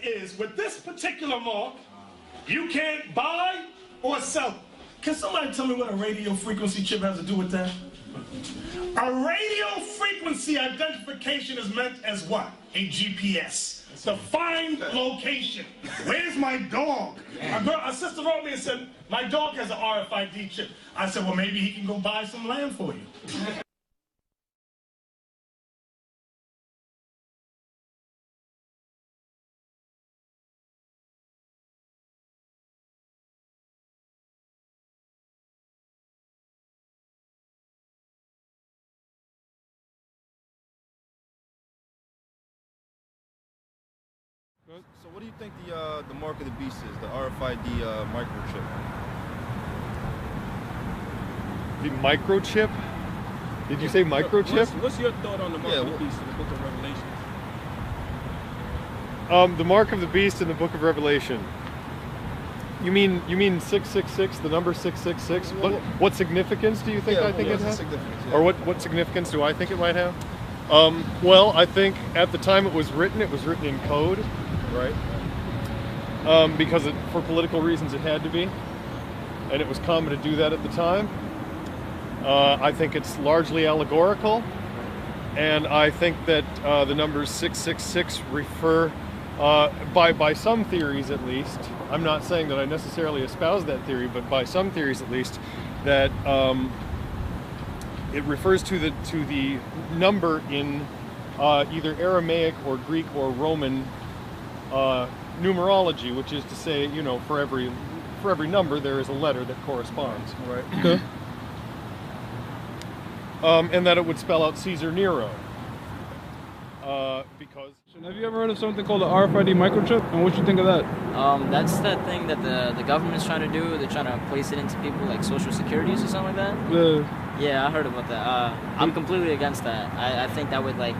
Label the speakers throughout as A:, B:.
A: is, with this particular mark, you can't buy or sell. Can somebody tell me what a radio frequency chip has to do with that? A radio frequency identification is meant as what? A GPS. To find location. Where's my dog? A sister wrote me and said, my dog has an RFID chip. I said, well, maybe he can go buy some land for you.
B: So what do you think the mark of the beast is, the RFID microchip?
C: The microchip? Did you say microchip?
D: What's your thought on the mark of the beast in the book of Revelation?
C: The mark of the beast in the book of Revelation. You mean 666, the number 666? What significance do you think I think it has? Or what significance do I think it might have? Well, I think at the time it was written in code. Right. Because for political reasons it had to be, and it was common to do that at the time. I think it's largely allegorical, and I think that the numbers 666 refer, by some theories at least, I'm not saying that I necessarily espouse that theory, but by some theories at least, that it refers to the number in either Aramaic or Greek or Roman numerology, which is to say, you know, for every number there is a letter that corresponds. Right. Okay. And that it would spell out Caesar Nero. Because.
D: Have you ever heard of something called the RFID microchip? And what you think of that?
E: That's that thing that the government's trying to do. They're trying to place it into people like social securities or something like that. Yeah, I heard about that. I'm completely against that. I think that would, like,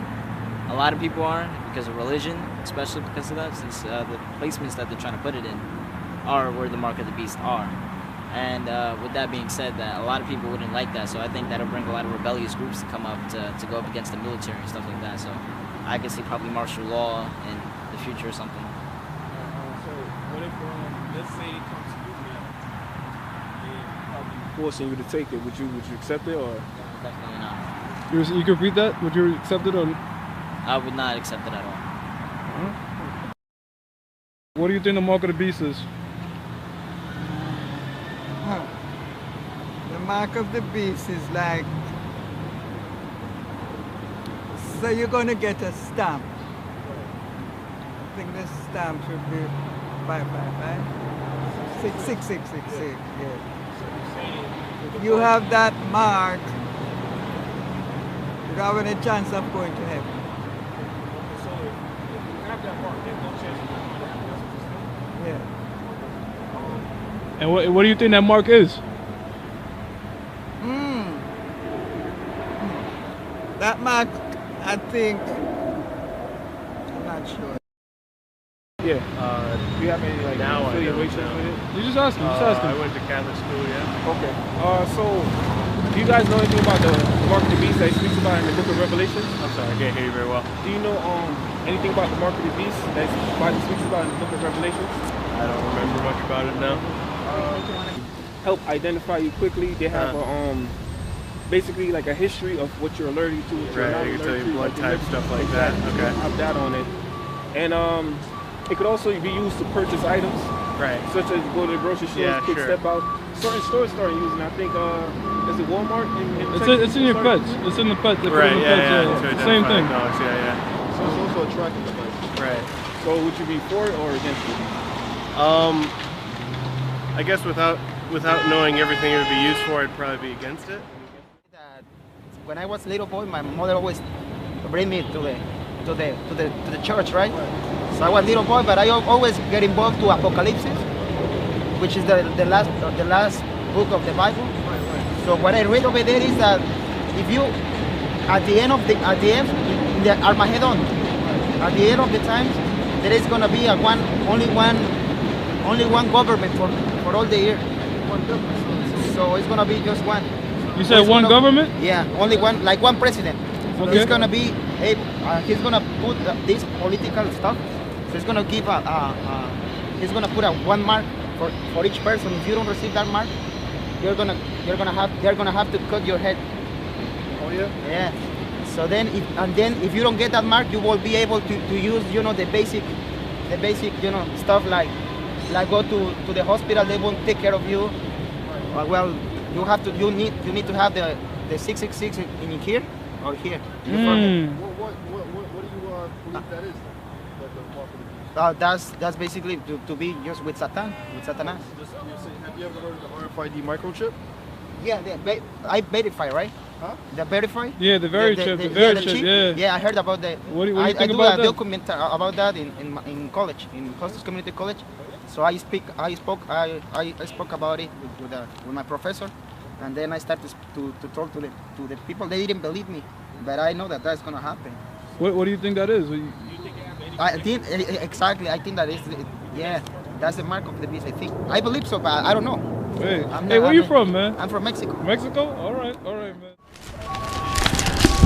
E: a lot of people are, because of religion, especially because of that, since the placements that they're trying to put it in are where the mark of the beast are. And with that being said, that a lot of people wouldn't like that, so I think that'll bring a lot of rebellious groups to come up to go up against the military and stuff like that. So I could see probably martial law in the future or something.
D: So what if, let's say it comes to you now, and probably forcing you to take it, would you accept it, or?
E: No, definitely not.
D: You could read that? Would you accept it, or?
E: I would not accept it at all.
D: What do you think the mark of the beast is?
F: The mark of the beast is like, so you're going to get a stamp. I think the stamp should be 555. 66666, yeah. If you have that mark, you don't have any chance of going to heaven.
D: So if you have that mark, there's no chance of going to heaven.
F: Yeah.
D: And what do you think that mark is?
F: That mark, I think, I'm not sure.
D: Yeah. Do you have any affiliations with it? You just ask him.
C: I went to Catholic school, yeah.
D: Okay. So, do you guys know anything about the mark of the beast that he speaks about in the book of Revelation?
C: I'm sorry, I can't hear you very well.
D: Do you know anything about the mark of the beast that the Bible speaks about in the book of Revelation?
C: I don't remember much about it now.
D: Help identify you quickly. They have basically like a history of what you're allergic to.
C: Right, they can tell you blood type, stuff like that. Okay.
D: Have that on it. And it could also be used to purchase items.
C: Right.
D: Such as go to the grocery store, quick step out. Certain stores started using it. I think, is it Walmart?
G: It's in your pets. It's in the pets.
C: Right, yeah.
G: Same thing.
C: Dogs, yeah.
D: So it's also a tracking device.
C: Right.
D: So would you be for it or against it?
C: I guess without knowing everything it would be used for, I'd probably be against it.
H: When I was a little boy, my mother always bring me to the church, right? So I was a little boy, but I always get involved to Apocalypse, which is the last book of the Bible. So what I read over there is that if you at the end in the Armageddon, at the end of the times, there is gonna be only one government for all the year. So it's gonna be just one.
G: You said one government?
H: Yeah, only one, like one president.
G: Okay.
H: He's gonna be, he's gonna put this political stuff So he's gonna give he's gonna put a 1 mark for each person. If you don't receive that mark, they're gonna have to cut your head.
C: Oh yeah.
H: Yeah. So then, if you don't get that mark, you will be able to use, the basic, stuff like go to the hospital. They won't take care of you. Well, you need to have the 666 in here or here.
C: What do you believe that is?
H: That's basically to be just with Satan, with Satanas.
C: Have you ever heard of the RFID microchip?
H: Yeah, I verify, right?
C: Huh?
H: The verify?
G: Yeah, the very chip. The very chip. Yeah.
H: Yeah, I heard about that.
G: What do you think
H: I do
G: about
H: a
G: that?
H: document about that in college, in Costas Community College. So I spoke about it with my professor, and then I started to talk to the people. They didn't believe me, but I know that's gonna happen.
G: What do you think that is?
H: I think exactly. I think that is, yeah, that's the mark of the beast. I believe so, but I don't know.
G: Hey, where you from, man?
H: I'm from Mexico.
G: Mexico? All right, man.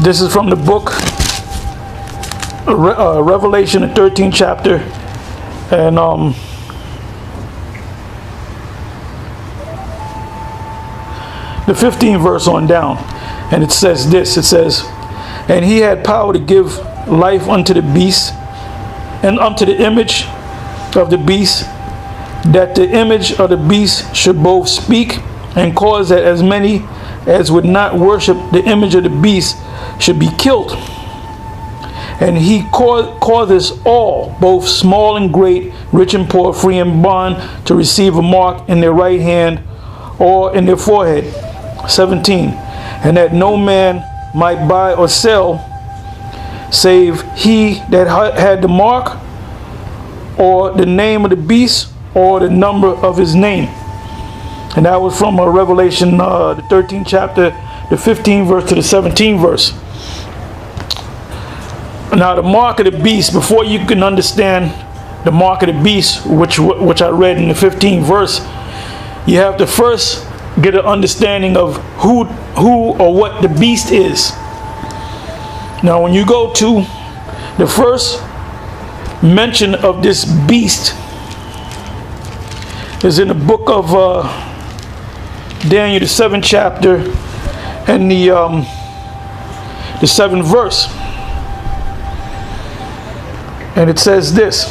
A: This is from the book Revelation, the 13th chapter, and the 15th verse on down. And it says this, it says, and he had power to give life unto the beast, and unto the image of the beast, that the image of the beast should both speak and cause that as many as would not worship the image of the beast should be killed. And he causes all, both small and great, rich and poor, free and bond, to receive a mark in their right hand or in their forehead. 17. And that no man might buy or sell save he that had the mark, or the name of the beast, or the number of his name. And that was from Revelation, the 13th chapter, the 15th verse to the 17th verse. Now the mark of the beast, before you can understand the mark of the beast, which I read in the 15th verse, you have to first get an understanding of who or what the beast is. Now when you go to the first mention of this beast is in the book of Daniel, the 7th chapter, and the 7th verse. And it says this: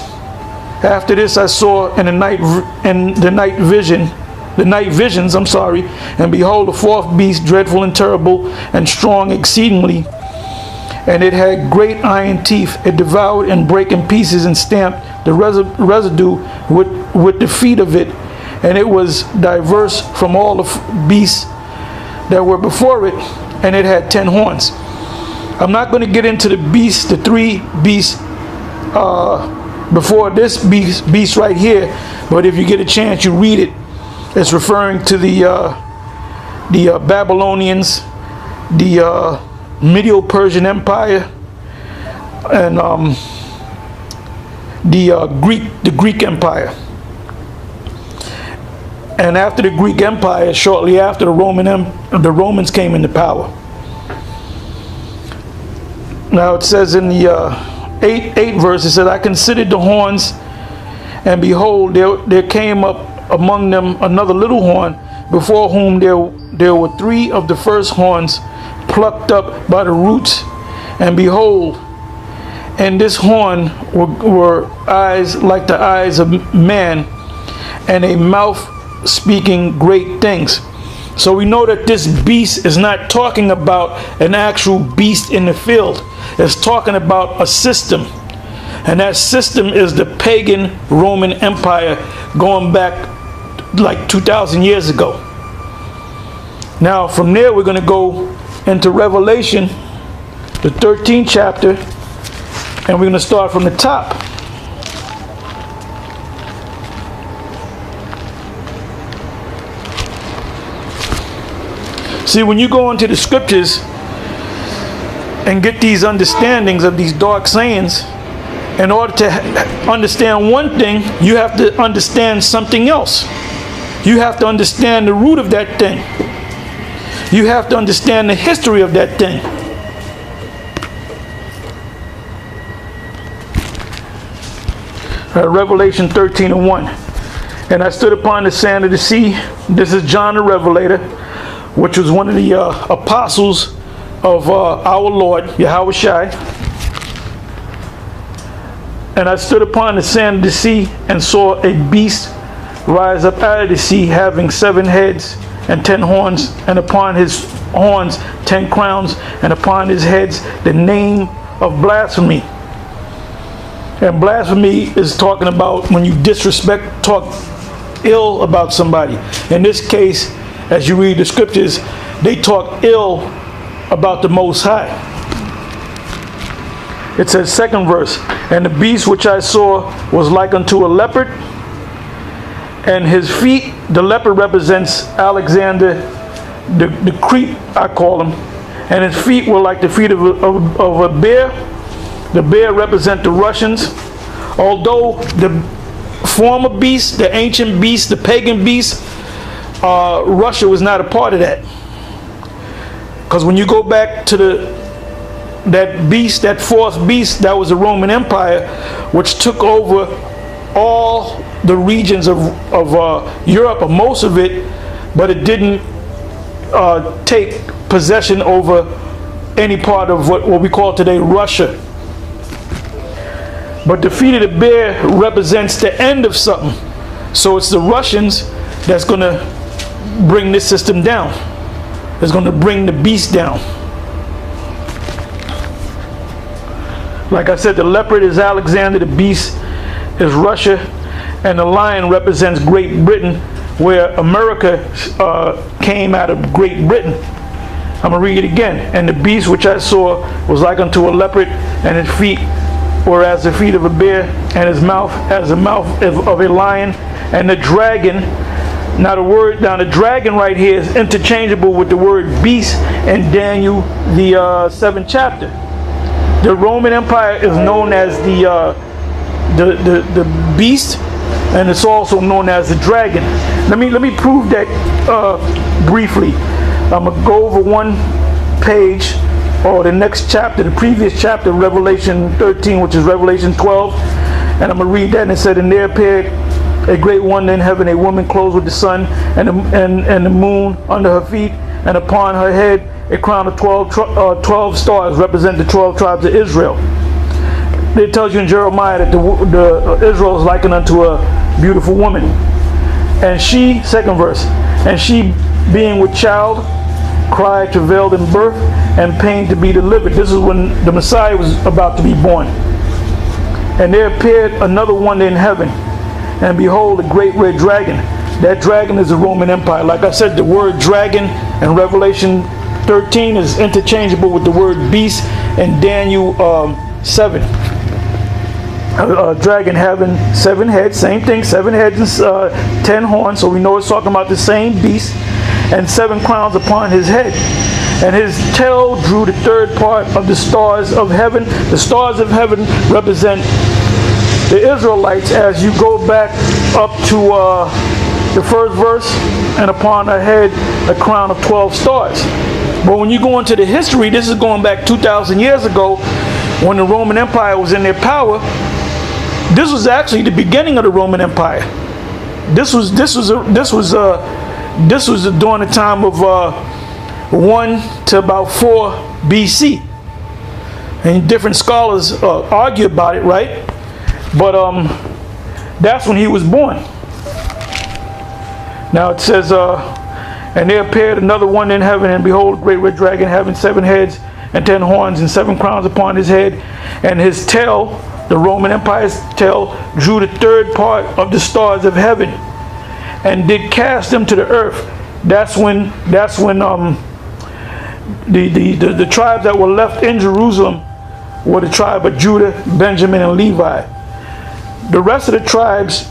A: after this I saw in the night visions, and behold, a fourth beast, dreadful and terrible, and strong exceedingly, and it had great iron teeth. It devoured and brake in pieces and stamped the residue with the feet of it, and it was diverse from all the beasts that were before it, and it had 10 horns. I'm not going to get into the beasts, the 3 beasts before this beast right here, but if you get a chance, you read it. It's referring to the Babylonians, the Medo-Persian Empire, and the Greek Empire. And after the Greek Empire, shortly after, the Romans came into power. Now it says in the 8th verse, it says, I considered the horns, and behold, there came up among them another little horn, before whom there were 3 of the first horns plucked up by the roots. And behold, in this horn were eyes like the eyes of man, and a mouth speaking great things. So we know that this beast is not talking about an actual beast in the field. It's talking about a system. And that system is the pagan Roman Empire, going back like 2,000 years ago. Now from there we're going to go into Revelation, the 13th chapter, and we're going to start from the top. See, when you go into the scriptures and get these understandings of these dark sayings, in order to understand one thing, you have to understand something else. You have to understand the root of that thing. You have to understand the history of that thing. Revelation 13:1. And I stood upon the sand of the sea. This is John the Revelator, which was one of the apostles of our Lord, Yahushua. And I stood upon the sand of the sea and saw a beast rise up out of the sea, having 7 heads and 10 horns, and upon his horns 10 crowns, and upon his heads the name of blasphemy. And blasphemy is talking about when you disrespect, talk ill about somebody. In this case, as you read the scriptures, they talk ill about the Most High. It says, 2nd verse, and the beast which I saw was like unto a leopard, and his feet, the leopard represents Alexander, the creep, I call him, and his feet were like the feet of a bear. The bear represents the Russians. Although the former beast, the ancient beast, the pagan beast, Russia was not a part of that. Because when you go back to that beast, that fourth beast, that was the Roman Empire, which took over all the regions of Europe, or most of it, but it didn't take possession over any part of what we call today Russia. But the feet of the bear represents the end of something. So it's the Russians that's going to bring this system down. It's going to bring the beast down. Like I said, the leopard is Alexander, the beast is Russia, and the lion represents Great Britain, where America came out of Great Britain. I'm going to read it again. And the beast which I saw was like unto a leopard, and his feet were as the feet of a bear, and his mouth as the mouth of a lion. And the dragon, now the dragon right here is interchangeable with the word beast in Daniel, the 7th chapter. The Roman Empire is known as the beast, and it's also known as the dragon. Let me prove that briefly. I'm gonna go over one page, or the next chapter, the previous chapter, Revelation 13, which is Revelation 12, and I'm gonna read that. And it said, and there appeared a great wonder in heaven, a woman clothed with the sun and the moon under her feet, and upon her head a crown of 12 stars, represent the 12 tribes of Israel. It tells you in Jeremiah that the Israel is likened unto a beautiful woman. And she, 2nd verse, and she being with child, cried, travailed in birth, and pain to be delivered. This is when the Messiah was about to be born. And there appeared another wonder in heaven, and behold, a great red dragon. That dragon is the Roman Empire. Like I said, the word dragon in Revelation 13 is interchangeable with the word beast in Daniel 7. Dragon having 7 heads, same thing, 7 heads and 10 horns, so we know it's talking about the same beast, and 7 crowns upon his head. And his tail drew the 3rd part of the stars of heaven. The stars of heaven represent the Israelites, as you go back up to the 1st verse, and upon her head a crown of 12 stars. But when you go into the history, this is going back 2,000 years ago, when the Roman Empire was in their power. This was actually the beginning of the Roman Empire. This was during the time of 1 to about 4 BC, and different scholars argue about it, right? But that's when he was born. Now it says, and there appeared another one in heaven, and behold, a great red dragon having 7 heads and 10 horns and 7 crowns upon his head, and his tail, the Roman Empire's tail, drew the 3rd part of the stars of heaven, and did cast them to the earth. That's when the tribes that were left in Jerusalem were the tribe of Judah, Benjamin, and Levi. The rest of the tribes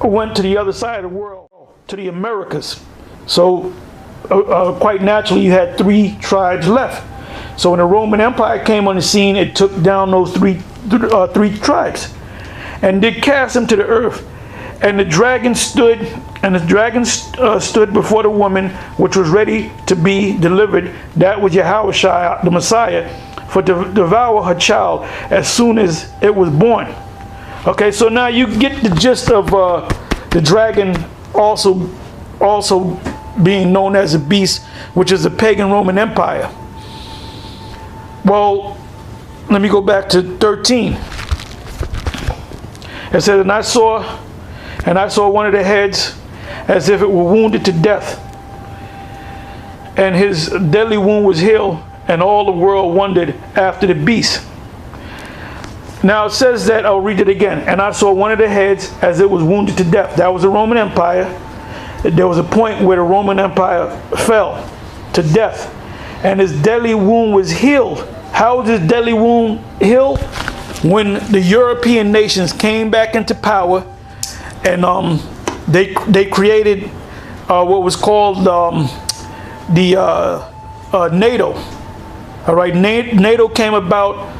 A: went to the other side of the world, to the Americas. So quite naturally you had 3 tribes left. So when the Roman Empire came on the scene, it took down those three tribes and did cast them to the earth. And the dragon stood, stood before the woman which was ready to be delivered, that was Yahushua, the Messiah, for to devour her child as soon as it was born.
I: Okay, so now you get the gist of the dragon also being known as a beast, which is the pagan Roman Empire. Well, let me go back to 13. It said, and I saw one of the heads as if it were wounded to death, and his deadly wound was healed, and all the world wondered after the beast. Now it says that, I'll read it again, and I saw one of the heads as it was wounded to death. That was the Roman Empire. There was a point where the Roman Empire fell to death, and his deadly wound was healed. How was his deadly wound healed? When the European nations came back into power, and they created what was called NATO. All right, NATO came about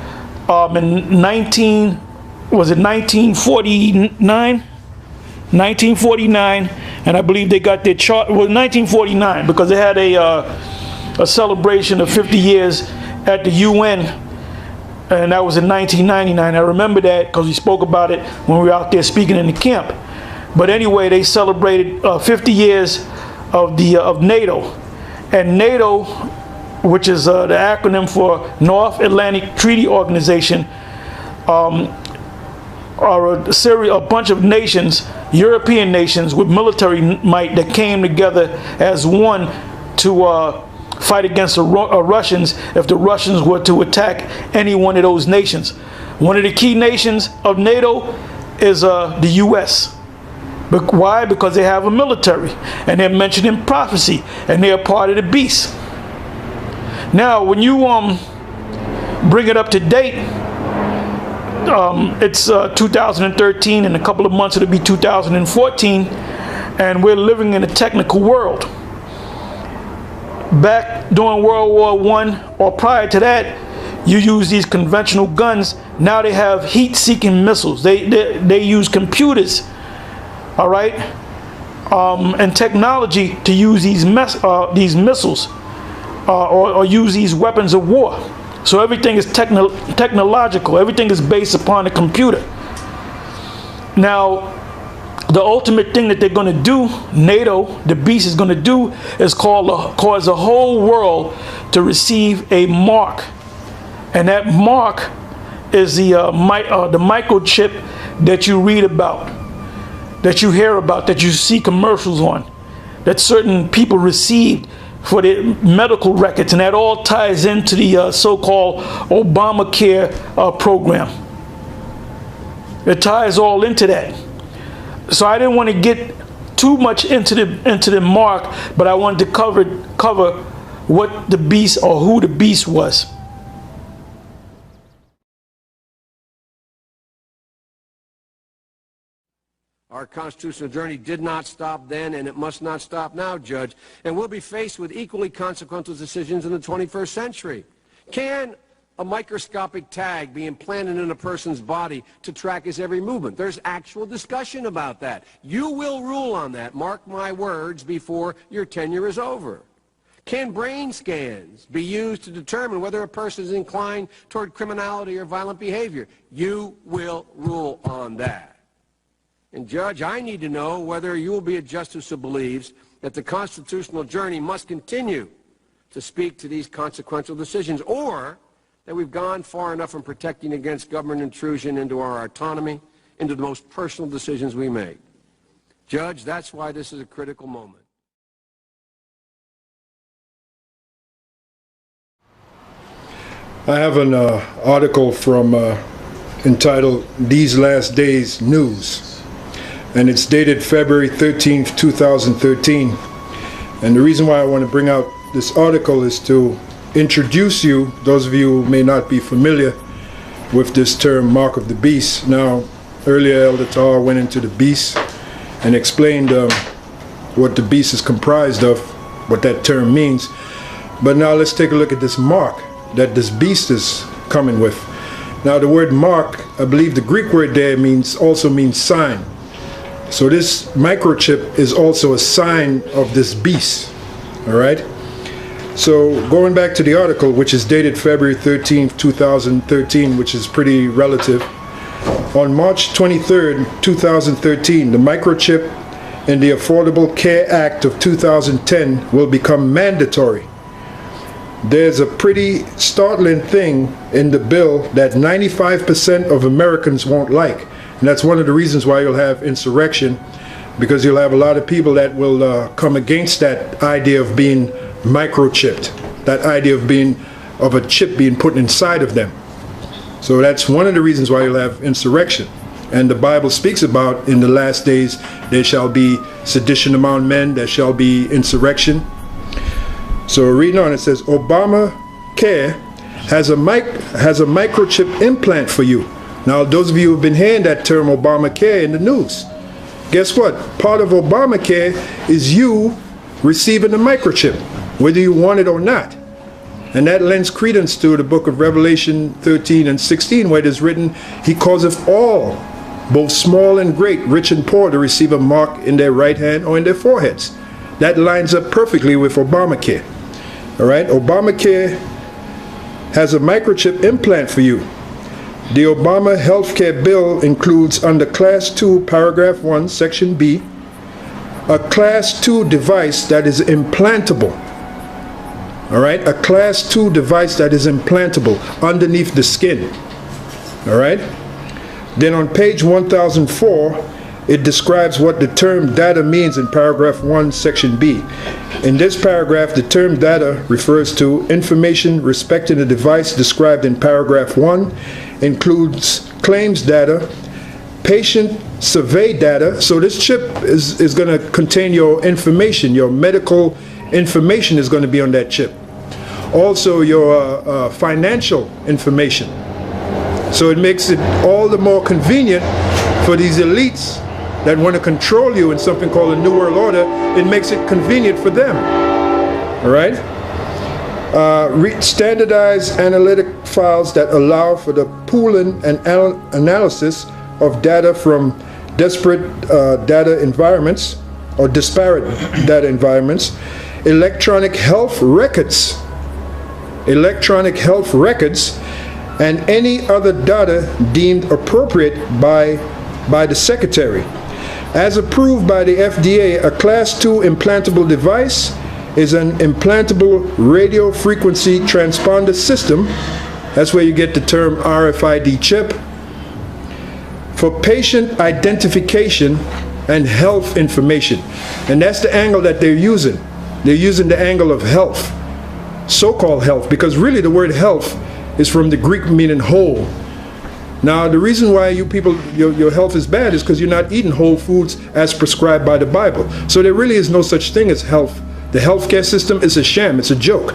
I: in 1949, and I believe they got their chart. Well, 1949, because they had a celebration of 50 years at the UN, and that was in 1999. I remember that because we spoke about it when we were out there speaking in the camp. But anyway, they celebrated 50 years of NATO, and NATO, which is the acronym for North Atlantic Treaty Organization, are a bunch of nations, European nations with military might, that came together as one to fight against the Russians if the Russians were to attack any one of those nations. One of the key nations of NATO is the U.S. But why? Because they have a military, and they're mentioned in prophecy, and they're part of the beast. Now, when you bring it up to date, it's 2013. In a couple of months, it'll be 2014, and we're living in a technical world. Back during World War I, or prior to that, you use these conventional guns. Now they have heat-seeking missiles. They use computers, all right, and technology to use these missiles or use these weapons of war. So everything is technological. Everything is based upon a computer. Now, the ultimate thing that they're going to do, NATO, the beast, is going to do, is cause the whole world to receive a mark, and that mark is the microchip that you read about, that you hear about, that you see commercials on, that certain people received for their medical records, and that all ties into the so-called Obamacare program. It ties all into that. So I didn't want to get too much into the mark, but I wanted to cover what the beast, or who the beast was.
J: Our constitutional journey did not stop then, and it must not stop now, Judge. And we'll be faced with equally consequential decisions in the 21st century. Can a microscopic tag be implanted in a person's body to track his every movement? There's actual discussion about that. You will rule on that, mark my words, before your tenure is over. Can brain scans be used to determine whether a person is inclined toward criminality or violent behavior? You will rule on that. And Judge, I need to know whether you will be a justice who believes that the constitutional journey must continue to speak to these consequential decisions, or that we've gone far enough in protecting against government intrusion into our autonomy, into the most personal decisions we make. Judge, that's why this is a critical moment.
K: I have an article from entitled These Last Days News, and it's dated February 13th, 2013. And the reason why I want to bring out this article is to introduce you, those of you who may not be familiar with this term, Mark of the Beast. Now, earlier Elder Tahar went into the beast and explained what the beast is comprised of, what that term means. But now let's take a look at this mark that this beast is coming with. Now the word mark, I believe the Greek word there also means sign. So this microchip is also a sign of this beast, all right? So going back to the article, which is dated February 13th, 2013, which is pretty relative, On March 23rd, 2013, the microchip in the Affordable Care Act of 2010 will become mandatory. There's a pretty startling thing in the bill that 95% of Americans won't like. And that's one of the reasons why you'll have insurrection, because you'll have a lot of people that will come against that idea of being microchipped, that idea of a chip being put inside of them. So that's one of the reasons why you'll have insurrection. And the Bible speaks about in the last days there shall be sedition among men, there shall be insurrection. So reading on, it says Obamacare has a microchip implant for you. Now those of you who have been hearing that term Obamacare in the news, guess what? Part of Obamacare is you receiving a microchip, whether you want it or not. And that lends credence to the book of Revelation 13 and 16, where it is written, He causeth all, both small and great, rich and poor, to receive a mark in their right hand or in their foreheads. That lines up perfectly with Obamacare. All right, Obamacare has a microchip implant for you. The Obama healthcare bill includes under Class 2, Paragraph 1, Section B, a Class 2 device that is implantable. All right, a Class 2 device that is implantable underneath the skin. All right. Then on page 1004, it describes what the term data means in paragraph 1, section B. In this paragraph, the term data refers to information respecting the device described in paragraph 1, includes claims data, patient survey data. So this chip is going to contain your information, your medical information is going to be on that chip. Also your financial information. So it makes it all the more convenient for these elites that want to control you in something called a New World Order. It makes it convenient for them. All right? Standardized analytic files that allow for the pooling and analysis of data from disparate data environments or disparate data environments. Electronic health records, and any other data deemed appropriate by the Secretary. As approved by the FDA, a Class 2 implantable device is an implantable radio frequency transponder system. That's where you get the term RFID chip, for patient identification and health information. And that's the angle that they're using. They're using the angle of health, so-called health, because really the word health is from the Greek meaning whole. Now, the reason why you people, your health is bad is because you're not eating whole foods as prescribed by the Bible. So there really is no such thing as health. The healthcare system is a sham, it's a joke.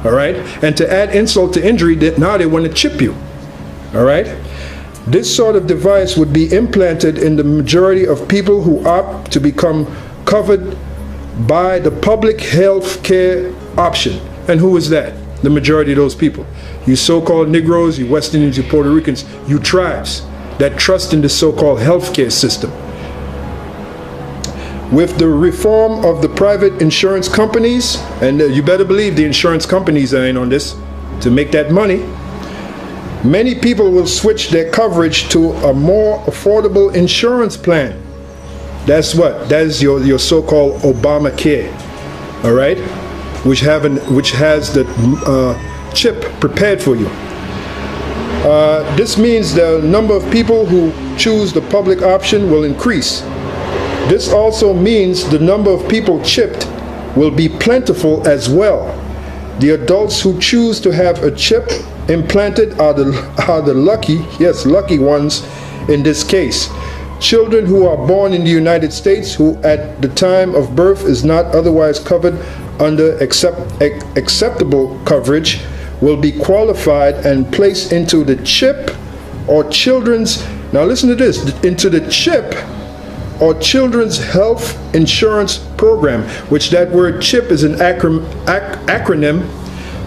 K: All right? And to add insult to injury, now they want to chip you. All right? This sort of device would be implanted in the majority of people who opt to become covered by the public health care option. And who is that? The majority of those people. You so-called Negroes, you West Indians, you Puerto Ricans, you tribes that trust in the so-called healthcare system. With the reform of the private insurance companies, and you better believe the insurance companies are in on this to make that money, many people will switch their coverage to a more affordable insurance plan. That's what? That is your so-called Obamacare, all right? Which has the chip prepared for you. This means the number of people who choose the public option will increase. This also means the number of people chipped will be plentiful as well. The adults who choose to have a chip implanted are the lucky ones in this case. Children who are born in the United States who at the time of birth is not otherwise covered under acceptable coverage will be qualified and placed into the CHIP or Children's, now listen to this, into the CHIP or Children's Health Insurance Program, which that word CHIP is an acronym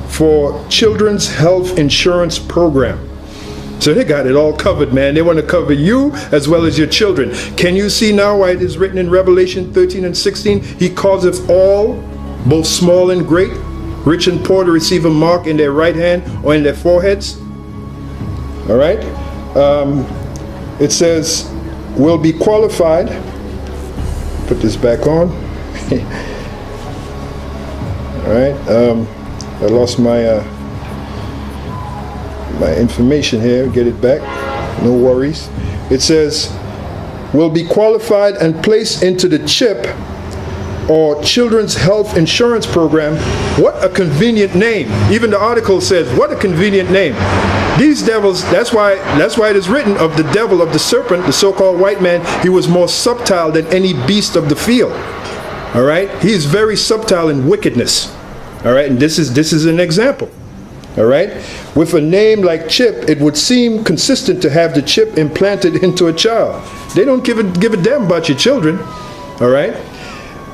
K: for Children's Health Insurance Program. So they got it all covered, man. They want to cover you as well as your children. Can you see now why it is written in Revelation 13 and 16? He causeth all, both small and great, rich and poor, to receive a mark in their right hand or in their foreheads. All right? it says, will be qualified. Put this back on. All right. I lost my my information here. Get it back. No worries. It says, will be qualified and placed into the CHIP or Children's Health Insurance Program. What a convenient name. Even the article says, what a convenient name. These devils, that's why it is written of the devil, of the serpent, the so-called white man, he was more subtle than any beast of the field. All right? He is very subtle in wickedness. All right? And this is an example. All right? With a name like Chip, it would seem consistent to have the chip implanted into a child. They don't give a damn about your children. All right?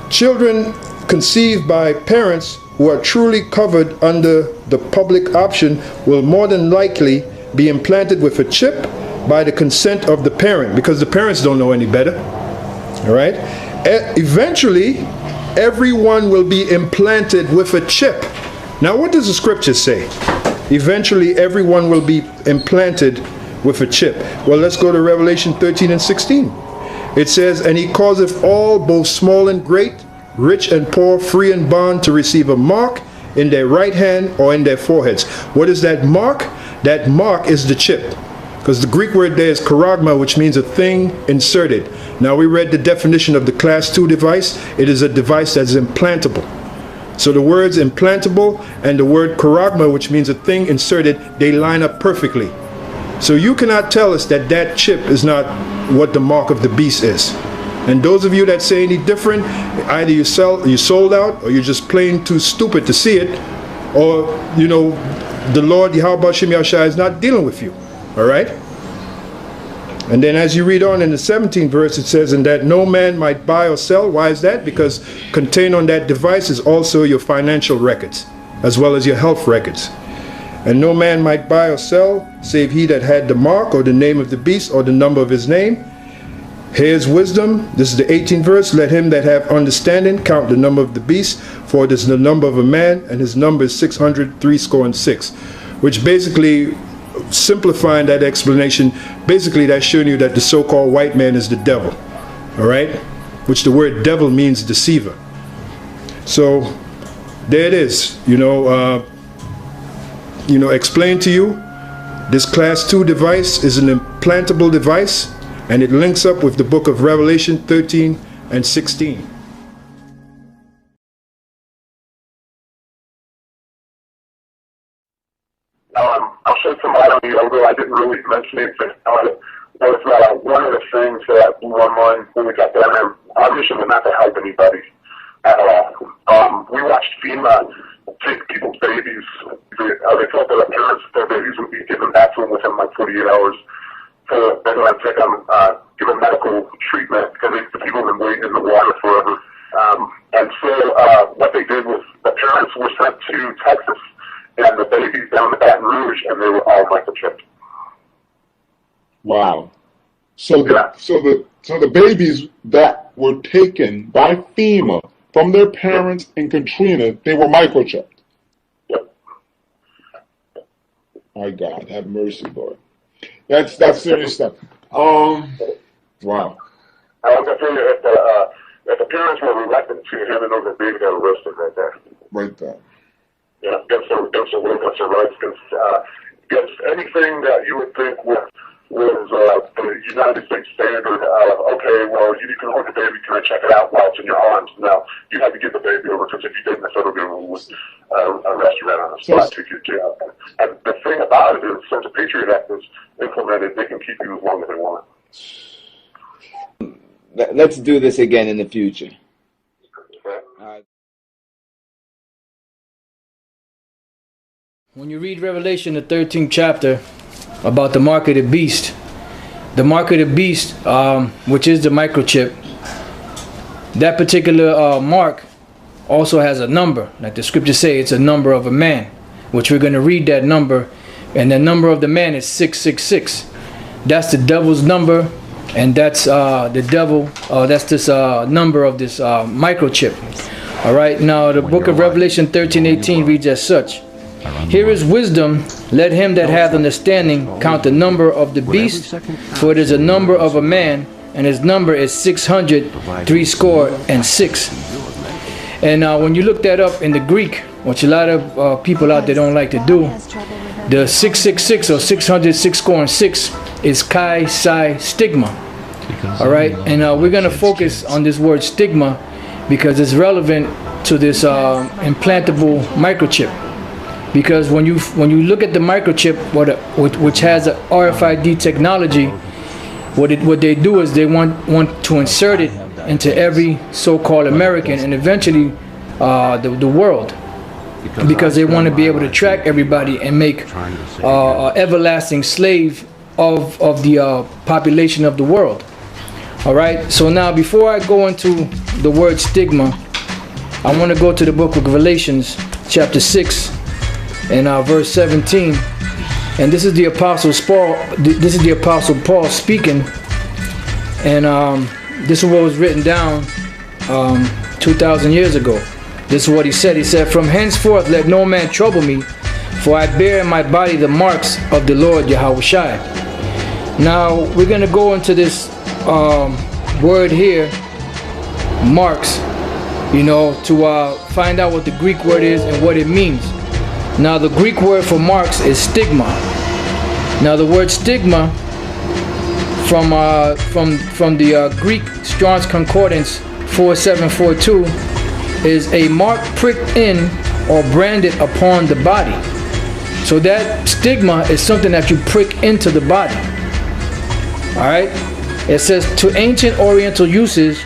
K: Children conceived by parents who are truly covered under the public option will more than likely be implanted with a chip by the consent of the parent, because the parents don't know any better. All right? Eventually, everyone will be implanted with a chip. Now, what does the scripture say? Eventually, everyone will be implanted with a chip. Well, let's go to Revelation 13 and 16. It says, and he causeth all, both small and great, rich and poor, free and bond, to receive a mark in their right hand or in their foreheads. What is that mark? That mark is the chip. Because the Greek word there is charagma, which means a thing inserted. Now, we read the definition of the class 2 device. It is a device that is implantable. So the words implantable and the word charagma, which means a thing inserted, they line up perfectly. So you cannot tell us that that chip is not what the mark of the beast is. And those of you that say any different, either you sold out, or you're just plain too stupid to see it, or, you know, the Lord Yahweh Shem Yahshua is not dealing with you. All right? And then as you read on in the 17th verse, it says, and that no man might buy or sell. Why is that? Because contained on that device is also your financial records, as well as your health records. And no man might buy or sell, save he that had the mark, or the name of the beast, or the number of his name. Here's wisdom. This is the 18th verse. Let him that have understanding count the number of the beast, for it is the number of a man, and his number is 666. Which basically, simplifying that explanation, basically that's showing you that the so-called white man is the devil. All right? Which the word devil means deceiver. So there it is. Explain to you, this class 2 device is an implantable device, and it links up with the book of Revelation 13 and 16.
L: I'll shed some light on you, although I didn't really mention anything about it. Was one of the things that blew my mind when we got down there. Obviously, not to help anybody at all. We watched FEMA take people's babies. They thought that their babies would be given back to them within like 48 hours. So they're going to take them, give them medical treatment, because the people have been waiting in the water forever. And so what they did was the parents were sent to Texas, and the babies down in Baton Rouge, and they were all microchipped.
M: Wow. So the babies that were taken by FEMA from their parents in Katrina, they were microchipped.
L: Yep.
M: My God, have mercy, Lord. That's serious stuff. Wow.
L: I was going to tell you that the parents were reluctant to hand it over the baby got arrested right there.
M: Right there.
L: Yeah, against their rights, against anything that you would think was the United States standard of, okay, well, you can hold the baby, can I check it out while it's in your arms? Now, you have to give the baby over, because if you didn't, the federal government would arrest you right on the spot, take you to jail. And the thing about it is, since the Patriot Act is implemented, they can keep you as long as they want.
N: Let's do this again in the future.
O: When you read Revelation, the 13th chapter, about the mark of the beast, which is the microchip, that particular mark also has a number. Like the scriptures say, it's a number of a man, which we're going to read that number, and the number of the man is 666. That's the devil's number, and that's the devil. That's this number of this microchip. All right. Now the book of Revelation 13:18 reads as such. Here is wisdom. Let him that hath understanding count the number of the beast, for it is a number of a man, and his number is 666. And when you look that up in the Greek, which a lot of people out there don't like to do, the 666 or 666 is Chi Psi Stigma. All right, and we're going to focus on this word stigma because it's relevant to this implantable microchip. Because when you look at the microchip, which has a RFID technology, what they do is they want to insert it into every so-called American and eventually the world, because they want to be able to track everybody and make an everlasting slave of the population of the world. All right, so now before I go into the word stigma, I want to go to the book of Galatians chapter 6 and verse 17, and this is the Apostle Paul speaking, and this is what was written down 2,000 years ago. This is what he said. He said, "From henceforth let no man trouble me, for I bear in my body the marks of the Lord Yahushua." Now we're going to go into this word here, marks, to find out what the Greek word is and what it means. Now the Greek word for marks is stigma. Now the word stigma from the Greek Strong's Concordance 4742 is a mark pricked in or branded upon the body. So that stigma is something that you prick into the body. Alright? It says, to ancient Oriental usage,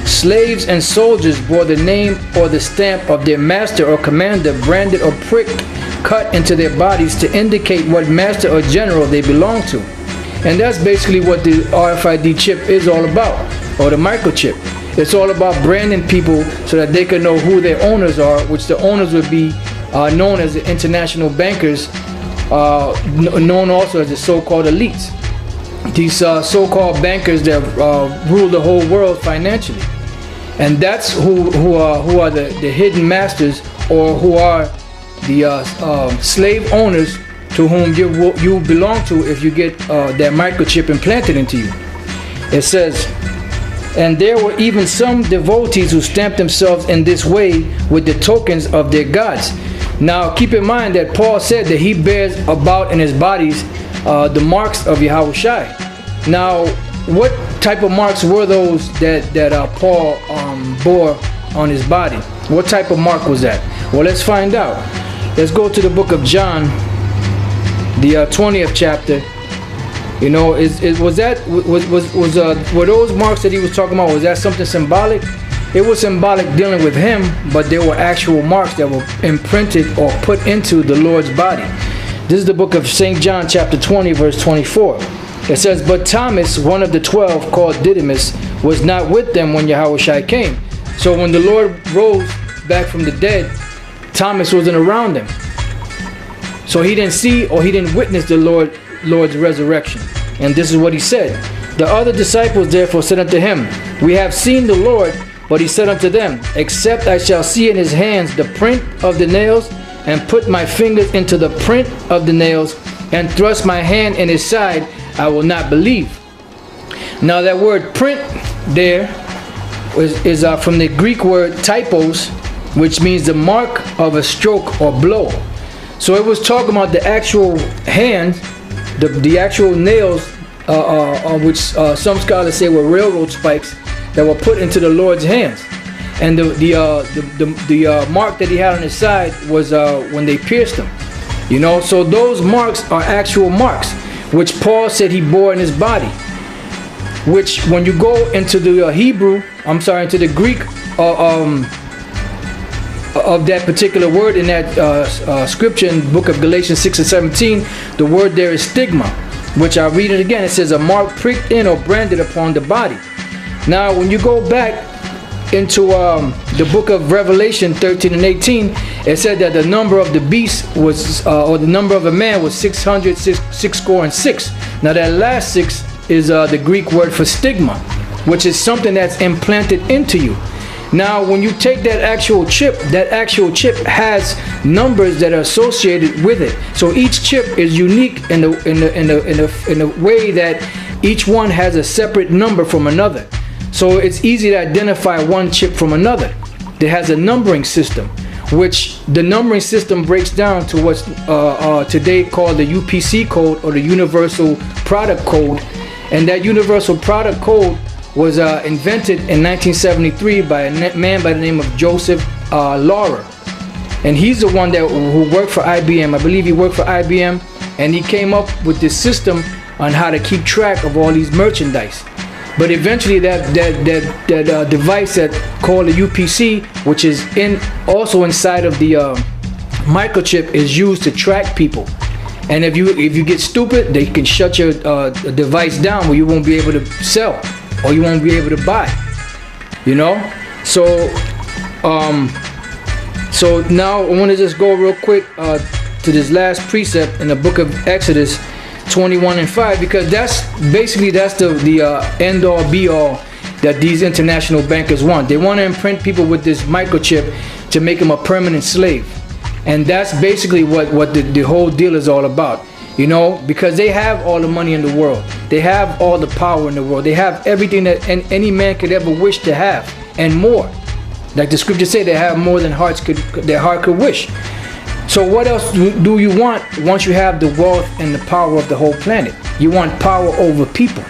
O: slaves and soldiers bore the name or the stamp of their master or commander branded or pricked, cut into their bodies to indicate what master or general they belong to. And that's basically what the RFID chip is all about, or the microchip. It's all about branding people so that they can know who their owners are, which the owners would be known as the international bankers, known also as the so-called elites. These so-called bankers that rule the whole world financially. And that's who are the hidden masters, or who are the slave owners to whom you belong to if you get that microchip implanted into you. It says, and there were even some devotees who stamped themselves in this way with the tokens of their gods. Now keep in mind that Paul said that he bears about in his bodies the marks of Yahushua. Now what type of marks were those that Paul bore on his body? What type of mark was that? Well, let's find out. Let's go to the book of John, the 20th chapter. Were those marks that he was talking about, was that something symbolic? It was symbolic dealing with him, but there were actual marks that were imprinted or put into the Lord's body. This is the book of St. John chapter 20 verse 24. It says, but Thomas, one of the 12, called Didymus, was not with them when Yahushua came. So when the Lord rose back from the dead, Thomas wasn't around them. So he didn't see or he didn't witness the Lord's resurrection. And this is what he said. The other disciples therefore said unto him, we have seen the Lord. But he said unto them, except I shall see in his hands the print of the nails, and put my fingers into the print of the nails, and thrust my hand in his side, I will not believe. Now that word print there is from the Greek word typos, which means the mark of a stroke or blow. So it was talking about the actual hand, the actual nails, which some scholars say were railroad spikes that were put into the Lord's hands. And the mark that he had on his side was when they pierced him. So those marks are actual marks, which Paul said he bore in his body. Which when you go into the into the Greek of that particular word in that scripture in the book of Galatians 6 and 17, the word there is stigma, which I read it again. It says a mark pricked in or branded upon the body. Now when you go back into the book of Revelation 13 and 18, it said that the number of the beast was, or the number of a man was 666. Now that last 6 is the Greek word for stigma, which is something that's implanted into you. Now, when you take that actual chip has numbers that are associated with it. So each chip is unique in a way that each one has a separate number from another. So it's easy to identify one chip from another. That has a numbering system, which the numbering system breaks down to what's today called the UPC code, or the Universal Product Code. And that Universal Product Code was invented in 1973 by a man by the name of Joseph Laurer. And he's the one who worked for IBM. I believe he worked for IBM, and he came up with this system on how to keep track of all these merchandise. But eventually that device that called the UPC, which is also inside of the microchip, is used to track people. And if you get stupid, they can shut your device down, where you won't be able to sell, or you won't be able to buy. You know? So now I want to just go real quick to this last precept in the book of Exodus 21:5, because that's the end all be all that these international bankers want. They want to imprint people with this microchip to make them a permanent slave. And that's basically what the whole deal is all about. You know, because they have all the money in the world. They have all the power in the world. They have everything that any man could ever wish to have, and more. Like the scriptures say, they have more than their heart could wish. So what else do you want once you have the wealth and the power of the whole planet? You want power over people.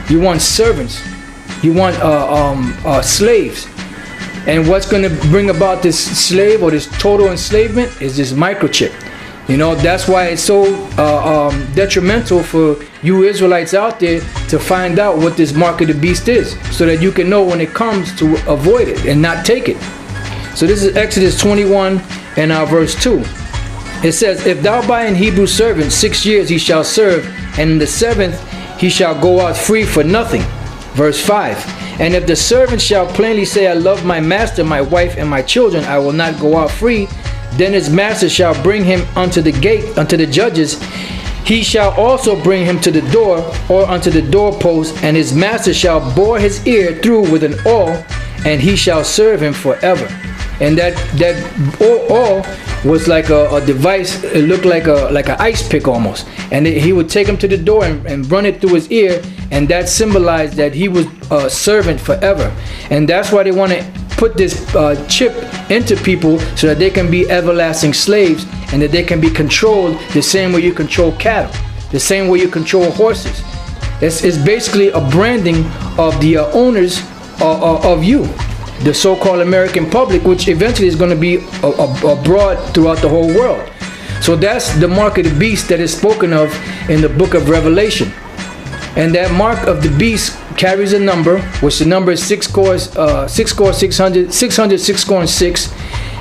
O: You want servants. You want slaves. And what's going to bring about this slave or this total enslavement is this microchip. You know, that's why it's so detrimental for you Israelites out there to find out what this mark of the beast is, so that you can know when it comes to avoid it and not take it. So this is Exodus 21 and verse 2. It says, "If thou buy an Hebrew servant, 6 years he shall serve, and in the 7th he shall go out free for nothing." Verse 5. "And if the servant shall plainly say, I love my master, my wife, and my children, I will not go out free, then his master shall bring him unto the gate, unto the judges. He shall also bring him to the door, or unto the doorpost, and his master shall bore his ear through with an awl, and he shall serve him forever." And that awl was like a device. It looked like an ice pick almost. And he would take him to the door and run it through his ear, and that symbolized that he was a servant forever. And that's why they want to put this chip into people, so that they can be everlasting slaves, and that they can be controlled the same way you control cattle, the same way you control horses. It's basically a branding of the owners of you, the so-called American public, which eventually is going to be abroad throughout the whole world. So that's the mark of the beast that is spoken of in the book of Revelation. And that mark of the beast carries a number, which the number is 6 scores 600, 6 scores 6.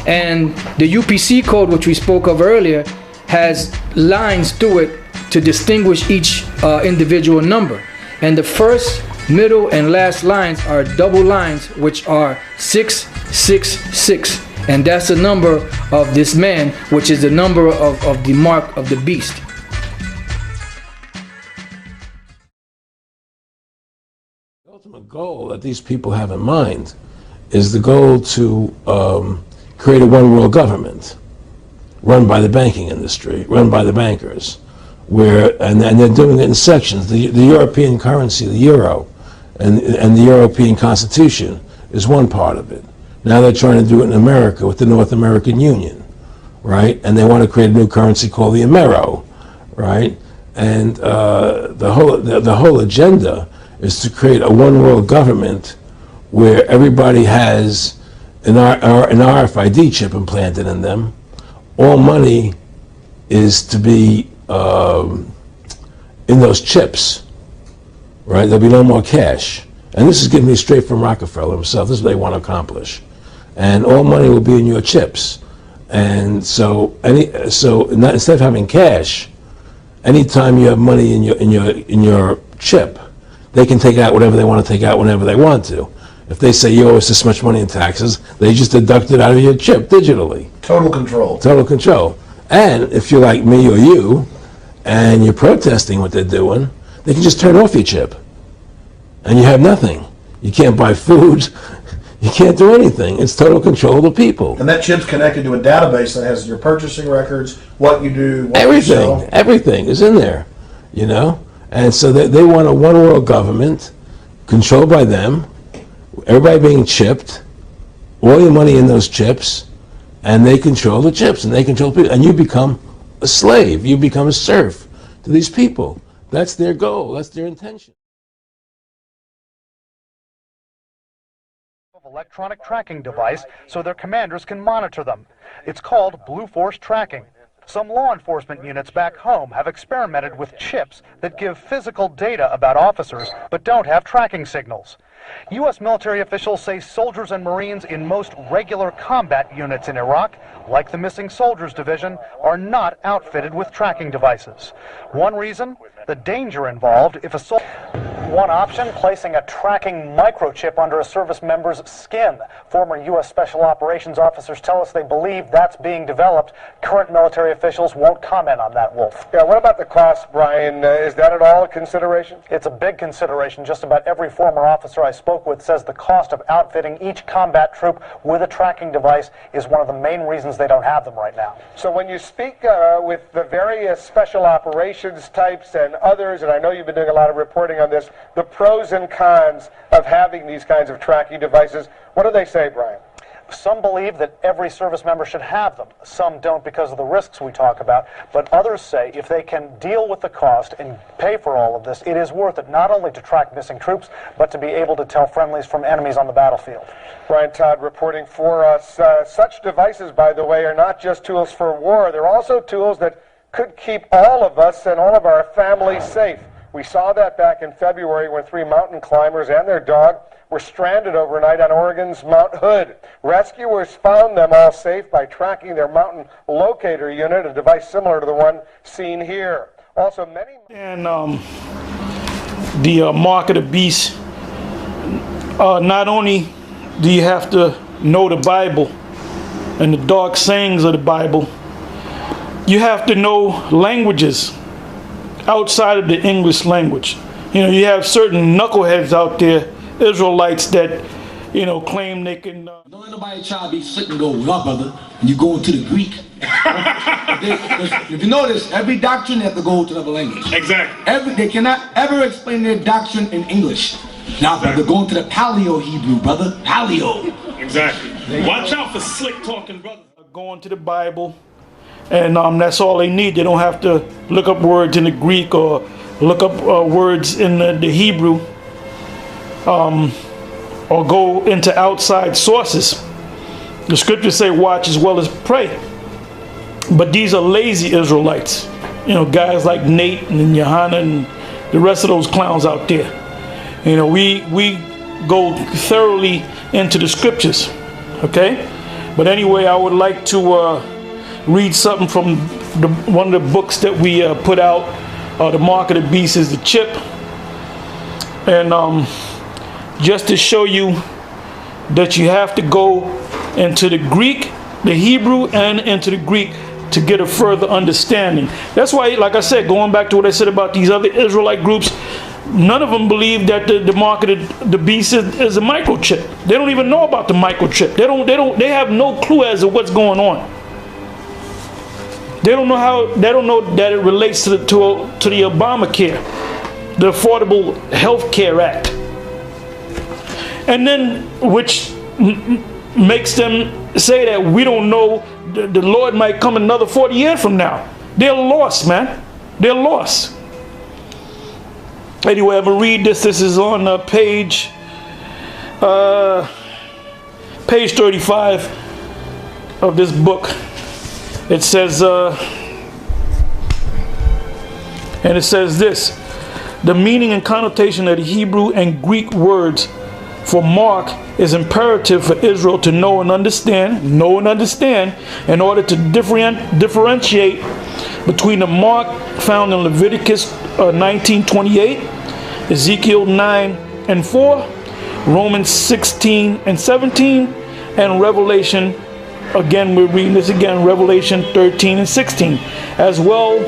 O: And the UPC code, which we spoke of earlier, has lines through it to distinguish each individual number. And the first, middle, and last lines are double lines, which are 666. And that's the number of this man, which is the number of the mark of the beast.
P: The ultimate goal that these people have in mind is the goal to create a one-world government run by the banking industry, run by the bankers, and they're doing it in sections. The European currency, the euro, and the European Constitution is one part of it. Now they're trying to do it in America with the North American Union, right? And they want to create a new currency called the Amero, right? And the whole agenda is to create a one-world government where everybody has an RFID chip implanted in them. All money is to be in those chips, right? There'll be no more cash. And this is given me straight from Rockefeller himself. This is what they want to accomplish. And all money will be in your chips. And so instead of having cash, anytime you have money in your chip, they can take out whatever they want to take out whenever they want to. If they say you owe us this much money in taxes, they just deduct it out of your chip digitally.
Q: Total control.
P: Total control. And if you're like me or you, and you're protesting what they're doing, they can just turn off your chip. And you have nothing. You can't buy food. You can't do anything. It's total control of the people.
Q: And that chip's connected to a database that has your purchasing records, what you do, what
P: Everything,
Q: you sell.
P: everything is in there, you know? And so they want a one world government controlled by them, everybody being chipped, all your money in those chips, and they control the chips, and they control people, and you become a slave, you become a serf to these people. That's their goal, that's their intention.
R: Electronic tracking device so their commanders can monitor them. It's called Blue Force Tracking. Some law enforcement units back home have experimented with chips that give physical data about officers but don't have tracking signals. U.S. military officials say soldiers and Marines in most regular combat units in Iraq, like the Missing Soldiers Division, are not outfitted with tracking devices. One reason? The danger involved if a soldier... One option, placing a tracking microchip under a service member's skin. Former U.S. Special Operations officers tell us they believe that's being developed. Current military officials won't comment on that, Wolf.
S: Yeah, what about the cost, Brian? Is that at all a consideration?
R: It's a big consideration. Just about every former officer I spoke with says the cost of outfitting each combat troop with a tracking device is one of the main reasons they don't have them right now.
S: So when you speak with the various special operations types and others, and I know you've been doing a lot of reporting on this, the pros and cons of having these kinds of tracking devices, what do they say, Brian?
R: Some believe that every service member should have them. Some don't because of the risks we talk about. But others say if they can deal with the cost and pay for all of this, it is worth it not only to track missing troops, but to be able to tell friendlies from enemies on the battlefield.
S: Brian Todd reporting for us. Such devices, by the way, are not just tools for war. They're also tools that could keep all of us and all of our families safe. We saw that back in February when 3 mountain climbers and their dog were stranded overnight on Oregon's Mount Hood. Rescuers found them all safe by tracking their mountain locator unit, a device similar to the one seen here. Also, many...
I: And the mark of the beast, not only do you have to know the Bible and the dark sayings of the Bible, you have to know languages outside of the English language. You know, you have certain knuckleheads out there, Israelites, that, you know, claim they can...
T: Don't let nobody try to be slick and go, well, brother, and you go into the Greek. If you notice, every doctrine has to go to another language.
A: Exactly.
T: They cannot ever explain their doctrine in English. Now, they're going to the Paleo-Hebrew, brother. Paleo.
A: Exactly. Watch out for slick talking brothers.
I: Going to the Bible, and that's all they need. They don't have to look up words in the Greek or look up words in the Hebrew, or go into outside sources. The scriptures say watch as well as pray. But these are lazy Israelites. You know, guys like Nate and Johanna and the rest of those clowns out there. You know, we go thoroughly into the scriptures, okay? But anyway, I would like to read something from one of the books that we put out. The Mark of the Beast is the chip. And just to show you that you have to go into the Greek, the Hebrew, and into the Greek to get a further understanding. That's why, like I said, going back to what I said about these other Israelite groups, none of them believe that the mark of the beast is a microchip. They don't even know about the microchip. They have no clue as to what's going on. They don't know that it relates to the Obamacare, the Affordable Health Care Act. And then, which makes them say that we don't know the Lord might come another 40 years from now. They're lost, man. They're lost. Anyway, I'm going to read this. This is on page 35 of this book. It says, and it says this: the meaning and connotation of the Hebrew and Greek words for mark is imperative for Israel to know and understand in order to differentiate between the mark found in Leviticus 19:28, Ezekiel 9:4, Romans 16:17, and Revelation, again we're reading this again, Revelation 13:16, as well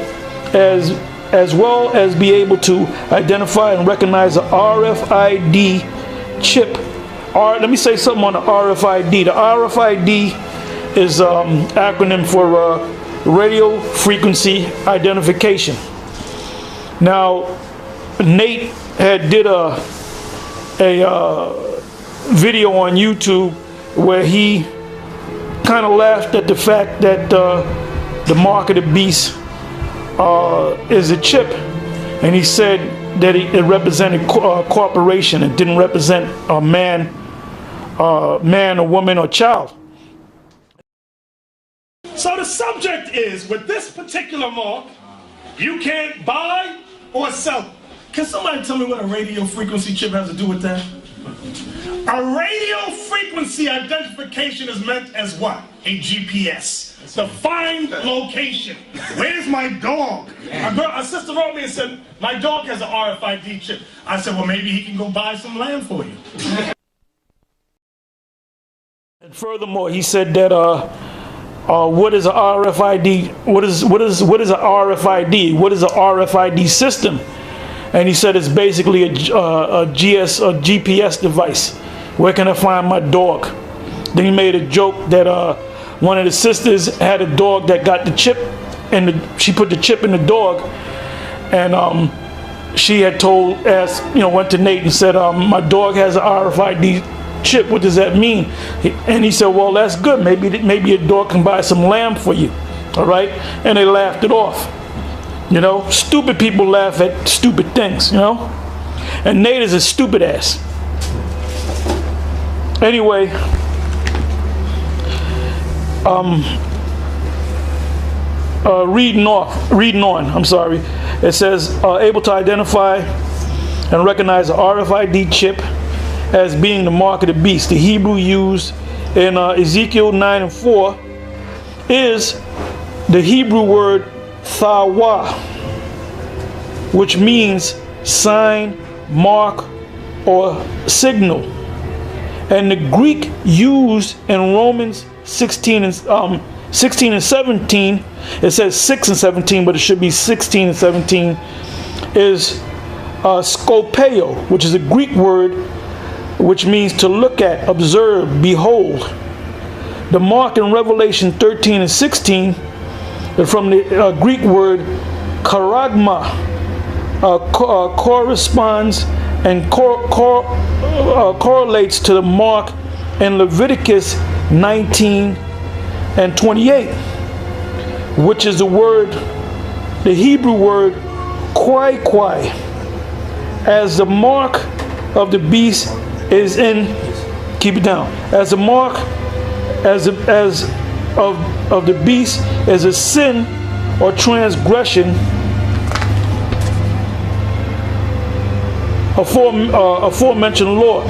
I: as be able to identify and recognize the RFID chip let me say something on the RFID. The RFID is acronym for radio frequency identification. Now, Nate had did a video on YouTube where he kind of laughed at the fact that the mark of the beast is a chip, and he said that it represented corporation. It didn't represent a man, or woman, or child.
A: So the subject is, with this particular mark, you can't buy or sell. Can somebody tell me what a radio frequency chip has to do with that? A radio frequency identification is meant as what? A GPS. To find location. Where's my dog? A sister wrote me and said, my dog has an RFID chip. I said, well, maybe he can go buy some land for you.
I: And furthermore, he said that what is a RFID? What is a RFID? What is a RFID system? And he said it's basically a GPS device. Where can I find my dog? Then he made a joke that one of the sisters had a dog that got the chip, and she put the chip in the dog, and she had went to Nate and said, my dog has an RFID chip. What does that mean? And he said, well, that's good. Maybe your dog can buy some lamb for you. All right? And they laughed it off. You know, stupid people laugh at stupid things, you know? And Nate is a stupid ass. Anyway, reading on, I'm sorry. It says, able to identify and recognize the RFID chip as being the mark of the beast. The Hebrew used in Ezekiel 9:4 is the Hebrew word Thawa, which means sign, mark, or signal. And the Greek used in Romans 16 and 17, it says 6 and 17, but it should be 16 and 17, is skopeo, which is a Greek word which means to look at, observe, behold. The mark in Revelation 13 and 16 from the Greek word charagma, corresponds and correlates to the mark in Leviticus 19 and 28, which is the Hebrew word kwai, as the mark of the beast is in, keep it down, as the mark of the beast is a sin or transgression aforementioned law.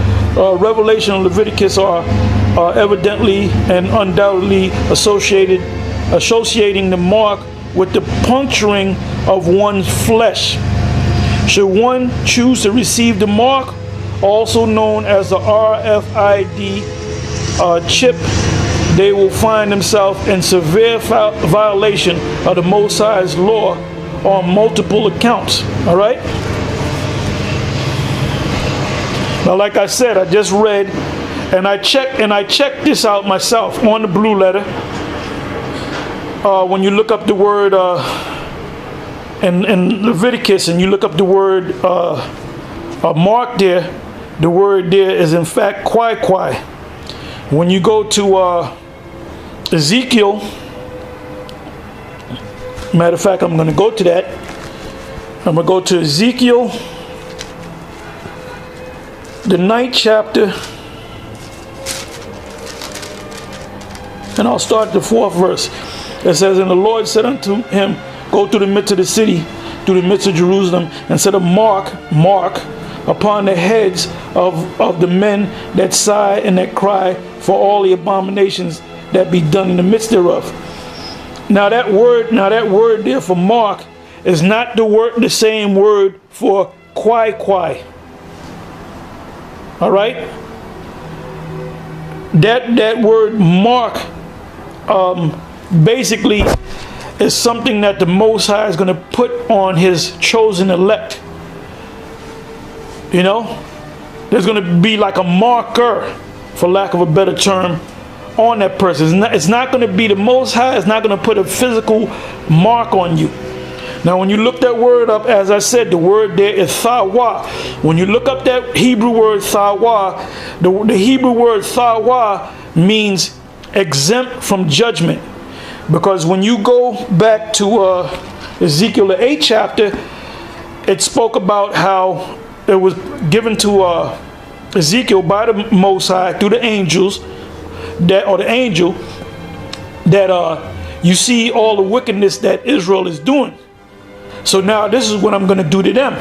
I: Revelation and Leviticus are evidently and undoubtedly associating the mark with the puncturing of one's flesh. Should one choose to receive the mark, also known as the RFID chip, they will find themselves in severe violation of the Most High's law on multiple accounts. All right? Now, like I said, I just read, and I checked this out myself on the Blue Letter. When you look up the word in Leviticus, and you look up the word mark there, the word there is in fact kwai. When you go to Ezekiel, matter of fact, I'm going to go to that. I'm going to go to Ezekiel, the 9th chapter, and I'll start the 4th verse. It says, and the Lord said unto him, go through the midst of the city, through the midst of Jerusalem, and set a mark upon the heads of the men that sigh and that cry for all the abominations that be done in the midst thereof. Now that word there for mark is not the same word for kwai. All right? That word mark basically is something that the Most High is going to put on his chosen elect. You know, there's going to be like a marker, for lack of a better term, on that person. It's not going to be the Most High. It's not going to put a physical mark on you. Now, when you look that word up, as I said, the word there is thawa. When you look up that Hebrew word thawa, the Hebrew word thawa means exempt from judgment. Because when you go back to Ezekiel the 8th chapter, it spoke about how it was given to Ezekiel by the Most High through the angels, the angel, that you see all the wickedness that Israel is doing. So now this is what I'm going to do to them.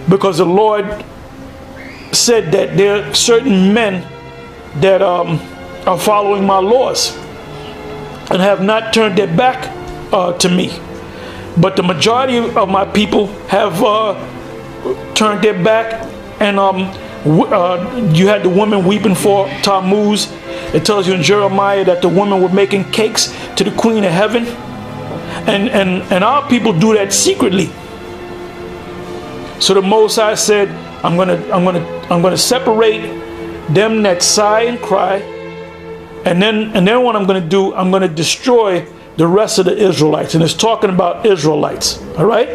I: Because the Lord said that there are certain men that are following my laws and have not turned their back to me. But the majority of my people have turned their back, and you had the woman weeping for Tammuz. It tells you in Jeremiah that the women were making cakes to the Queen of Heaven. And our people do that secretly. So the Most High said, I'm gonna separate them that sigh and cry, and then what I'm gonna do, I'm gonna destroy the rest of the Israelites. And it's talking about Israelites. All right.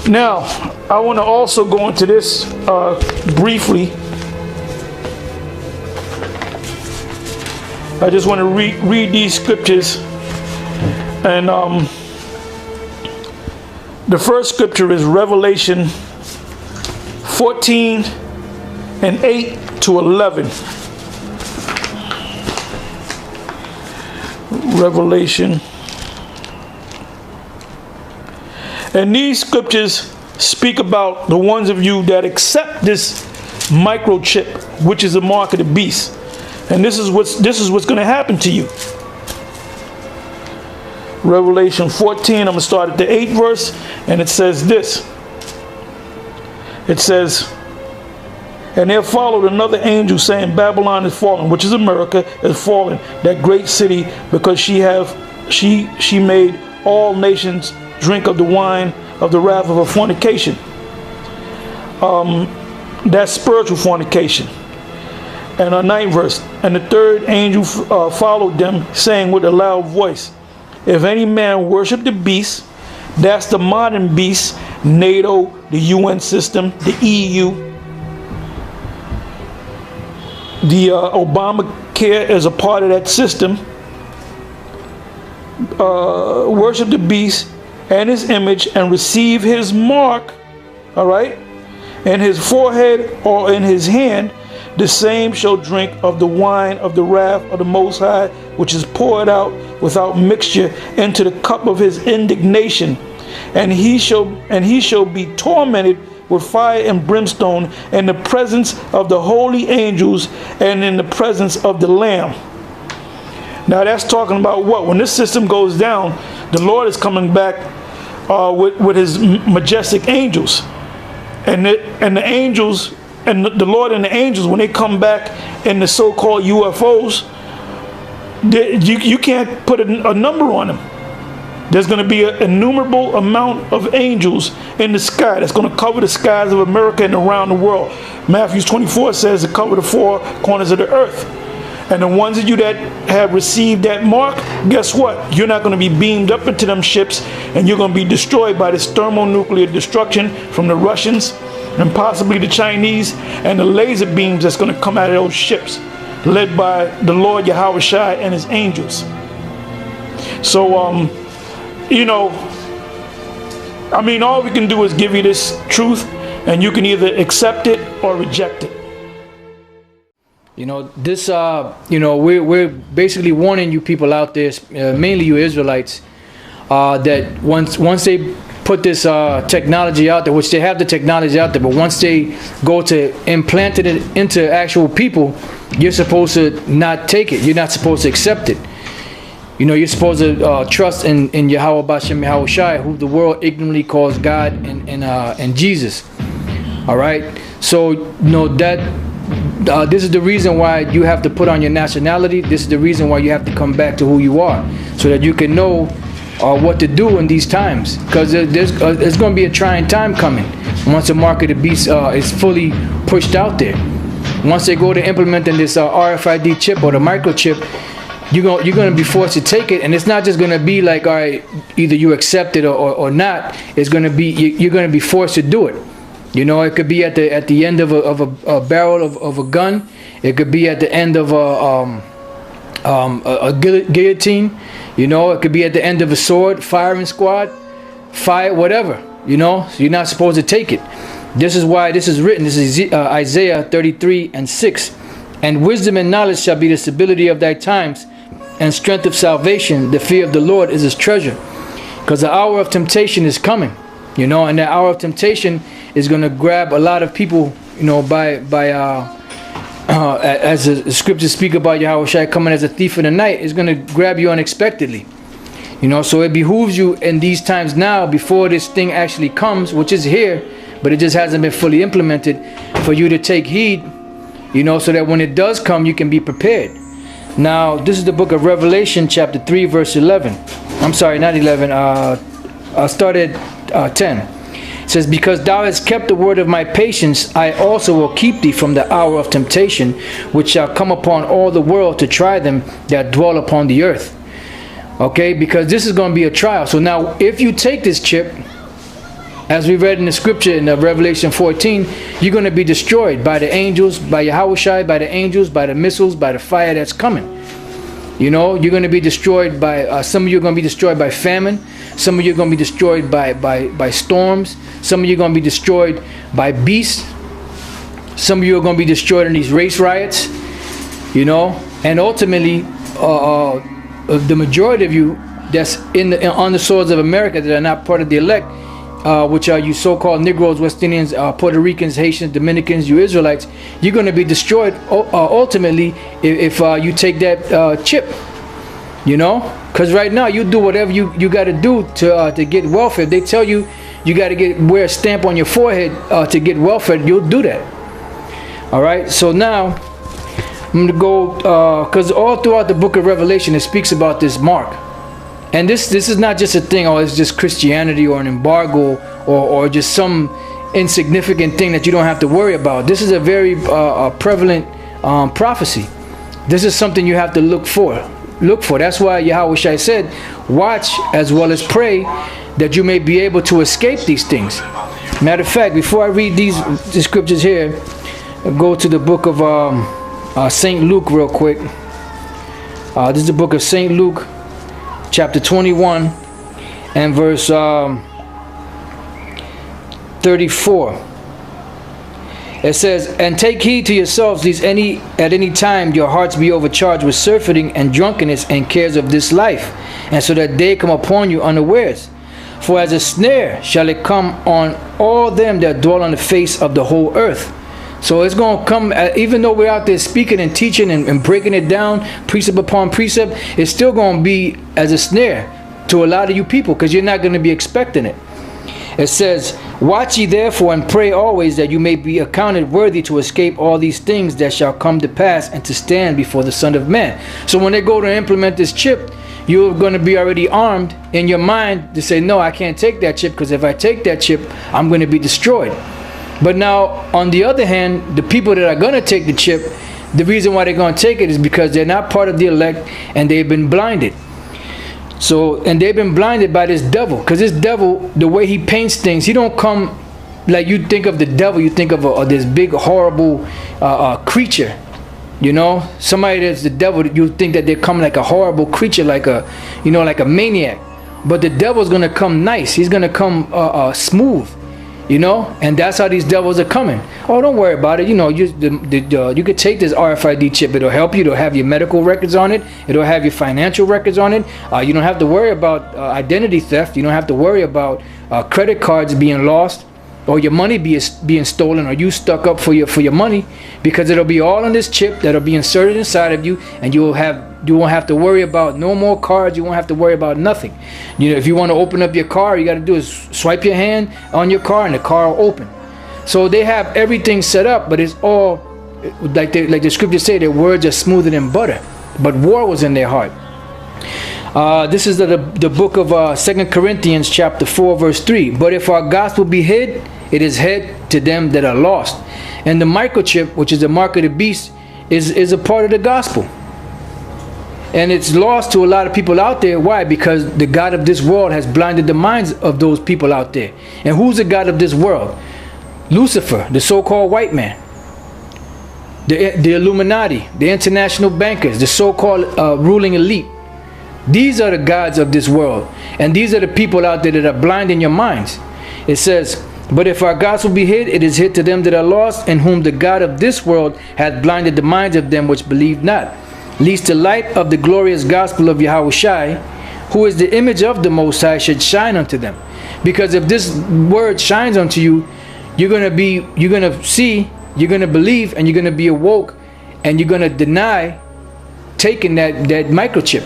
I: Now I want to also go into this briefly. I just want to read these scriptures. And the first scripture is Revelation 14 and 8 to 11. Revelation. And these scriptures speak about the ones of you that accept this microchip, which is a mark of the beast. And this is what's going to happen to you. Revelation 14, I'm going to start at the 8th verse, and it says this. It says, and there followed another angel saying, Babylon is fallen, which is America, is fallen, that great city, because she made all nations drink of the wine of the wrath of her fornication. That's spiritual fornication. And our 9th verse, and the third angel followed them, saying with a loud voice, if any man worship the beast, that's the modern beast, NATO, the UN system, the EU, the Obamacare is a part of that system, worship the beast and his image and receive his mark, all right, in his forehead or in his hand, the same shall drink of the wine of the wrath of the Most High, which is poured out without mixture into the cup of his indignation, and he shall be tormented with fire and brimstone in the presence of the holy angels and in the presence of the Lamb. Now that's talking about what? When this system goes down, the Lord is coming back with his majestic angels, and the angels. And the Lord and the angels, when they come back in the so-called UFOs, you can't put a number on them. There's going to be an innumerable amount of angels in the sky that's going to cover the skies of America and around the world. Matthew 24 says to cover the four corners of the earth. And the ones of you that have received that mark, guess what? You're not going to be beamed up into them ships, and you're going to be destroyed by this thermonuclear destruction from the Russians and possibly the Chinese, and the laser beams that's going to come out of those ships, led by the Lord Yahweh Shai and his angels. So, you know, I mean, all we can do is give you this truth, and you can either accept it or reject it.
O: You know, this, you know, we're basically warning you people out there, mainly you Israelites, that once they put this technology out there, which they have the technology out there, but once they go to implant it into actual people, you're supposed to not take it. You're not supposed to accept it. You know, you're supposed to trust in Yahweh Bashem Yahweh Shai, who the world ignorantly calls God and Jesus. All right. So, you know, that this is the reason why you have to put on your nationality. This is the reason why you have to come back to who you are, so that you can know what to do in these times, because there's going to be a trying time coming once the mark of the beast is fully pushed out there. Once they go to implementing this RFID chip or the microchip, you're going to be forced to take it, and it's not just going to be like, all right, either you accept it or not. It's going to be, you're going to be forced to do it. You know, it could be at the end of a barrel of a gun. It could be at the end of a guillotine. You know, it could be at the end of a sword, firing squad, fire, whatever. You know, so you're not supposed to take it. This is why this is written. This is Isaiah 33:6. And wisdom and knowledge shall be the stability of thy times, and strength of salvation. The fear of the Lord is his treasure. Because the hour of temptation is coming. You know, and that hour of temptation is going to grab a lot of people, you know, as the scriptures speak about Yahushua coming as a thief in the night, is going to grab you unexpectedly. You know, so it behooves you in these times now, before this thing actually comes, which is here, but it just hasn't been fully implemented, for you to take heed, you know, so that when it does come, you can be prepared. Now, this is the book of Revelation, chapter 3, verse 11. I'm sorry, not 11. I started 10. It says, because thou hast kept the word of my patience, I also will keep thee from the hour of temptation, which shall come upon all the world to try them that dwell upon the earth. Okay, because this is going to be a trial. So now, if you take this chip, as we read in the scripture in Revelation 14, you're going to be destroyed by the angels, by Yahushua, by the angels, by the missiles, by the fire that's coming. You know, you're going to be destroyed by, some of you are going to be destroyed by famine. Some of you are going to be destroyed by storms. Some of you are going to be destroyed by beasts. Some of you are going to be destroyed in these race riots. You know, and ultimately, the majority of you that's on the soils of America that are not part of the elect, which are you so-called Negroes, West Indians, Puerto Ricans, Haitians, Dominicans, you Israelites, you're going to be destroyed ultimately if you take that chip. You know, because right now you do whatever you got to do to get welfare. They tell you you got to wear a stamp on your forehead to get welfare. You'll do that. All right. So now I'm gonna go because all throughout the book of Revelation it speaks about this mark. And this is not just a thing, it's just Christianity or an embargo or just some insignificant thing that you don't have to worry about. This is a very prevalent prophecy. This is something you have to look for. That's why Yahushua said, watch as well as pray, that you may be able to escape these things. Matter of fact, before I read these scriptures here, I'll go to the book of St. Luke real quick. This is the book of St. Luke, chapter 21 and verse 34. It says, and take heed to yourselves lest at any time your hearts be overcharged with surfeiting and drunkenness and cares of this life, and so that day come upon you unawares. For as a snare shall it come on all them that dwell on the face of the whole earth. So it's going to come, even though we're out there speaking and teaching and breaking it down, precept upon precept, it's still going to be as a snare to a lot of you people, because you're not going to be expecting it. It says, watch ye therefore and pray always, that you may be accounted worthy to escape all these things that shall come to pass, and to stand before the Son of Man. So when they go to implement this chip, you're going to be already armed in your mind to say, no, I can't take that chip, because if I take that chip, I'm going to be destroyed. But now, on the other hand, the people that are going to take the chip, the reason why they're going to take it is because they're not part of the elect and they've been blinded. So, and they've been blinded by this devil, because this devil, the way he paints things, he don't come like you think of the devil. You think of this big horrible creature, you know, somebody that's the devil. You think that they come like a horrible creature, like a, you know, like a maniac. But the devil's gonna come nice. He's gonna come smooth, you know, and that's how these devils are coming. Oh, don't worry about it. You know, you could take this RFID chip. It'll help you. It'll have your medical records on it. It'll have your financial records on it. You don't have to worry about identity theft. You don't have to worry about credit cards being lost, or your money being stolen, or you stuck up for your money, because it'll be all on this chip that'll be inserted inside of you, and you won't have to worry about no more cards. You won't have to worry about nothing. You know, if you want to open up your car, you got to do is swipe your hand on your car and the car will open. So they have everything set up, but it's all like the scriptures say, their words are smoother than butter, but war was in their heart. This is the book of 2 Corinthians chapter 4 verse 3. But if our gospel be hid, it is hid to them that are lost. And the microchip, which is the mark of the beast, is a part of the gospel. And it's lost to a lot of people out there. Why? Because the God of this world has blinded the minds of those people out there. And who's the God of this world? Lucifer, the so-called white man. The Illuminati, the international bankers, the so-called ruling elite. These are the gods of this world. And these are the people out there that are blind in your minds. It says, but if our gospel be hid, it is hid to them that are lost, in whom the God of this world hath blinded the minds of them which believe not. Lest the light of the glorious gospel of Yahushua, who is the image of the Most High, should shine unto them. Because if this word shines unto you, you're going to see, you're going to believe, and you're going to be awoke, and you're going to deny taking that microchip.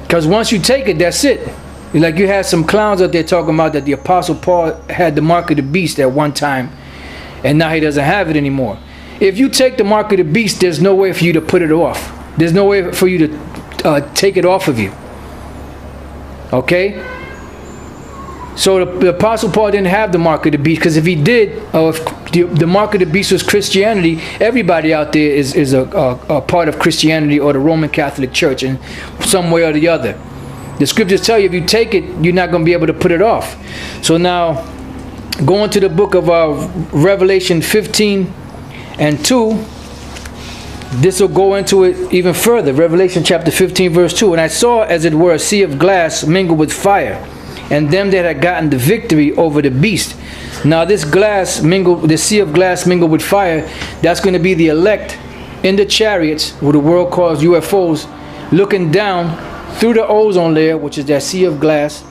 O: Because once you take it, that's it. Like you had some clowns out there talking about that the Apostle Paul had the mark of the beast at one time, and now he doesn't have it anymore. If you take the mark of the beast, there's no way for you to put it off. There's no way for you to take it off of you. Okay? So the Apostle Paul didn't have the mark of the beast, because if he did, if the mark of the beast was Christianity, everybody out there is a part of Christianity or the Roman Catholic Church in some way or the other. The scriptures tell you if you take it, you're not going to be able to put it off. So now, going to the book of Revelation 15:2, this will go into it even further. Revelation chapter 15 verse 2. And I saw as it were a sea of glass mingled with fire, and them that had gotten the victory over the beast. Now this glass mingled, the sea of glass mingled with fire, that's going to be the elect in the chariots, what the world calls UFOs, looking down through the ozone layer, which is that sea of glass,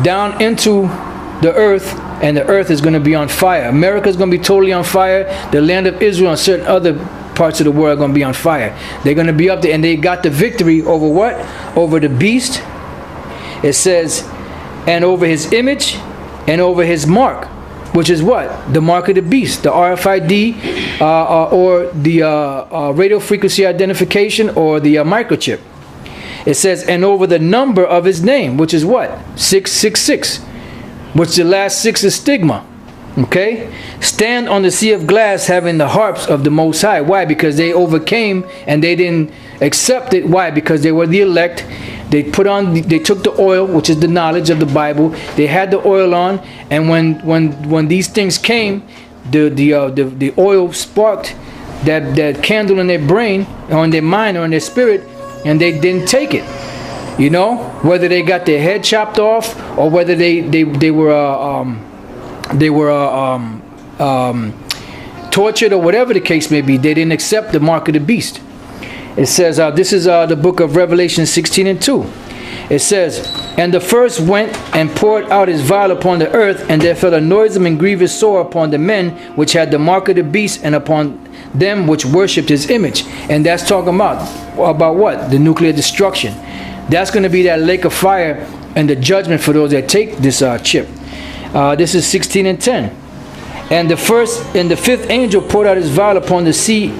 O: down into the earth, and the earth is going to be on fire. America is going to be totally on fire. The land of Israel and certain other parts of the world are going to be on fire. They're going to be up there, and they got the victory over what? Over the beast. It says, and over his image, and over his mark, which is what? The mark of the beast, the RFID, or the radio frequency identification, or the microchip. It says, and over the number of his name, which is what? 666, which the last 6 is stigma. Okay? Stand on the sea of glass, having the harps of the Most High. Why? Because they overcame and they didn't accept it. Why? Because they were the elect. They took the oil, which is the knowledge of the Bible. They had the oil on, and when these things came, the oil sparked that candle in their brain, or in their mind, or in their spirit, and they didn't take it. You know, whether they got their head chopped off, or whether they were tortured, or whatever the case may be, they didn't accept the mark of the beast. It says, this is the book of Revelation 16:2. It says, and the first went and poured out his vial upon the earth, and there fell a noisome and grievous sore upon the men which had the mark of the beast, and upon them which worshipped his image. And that's talking about what? The nuclear destruction. That's going to be that lake of fire and the judgment for those that take this chip. This is 16:10. And the fifth angel poured out his vial upon the seat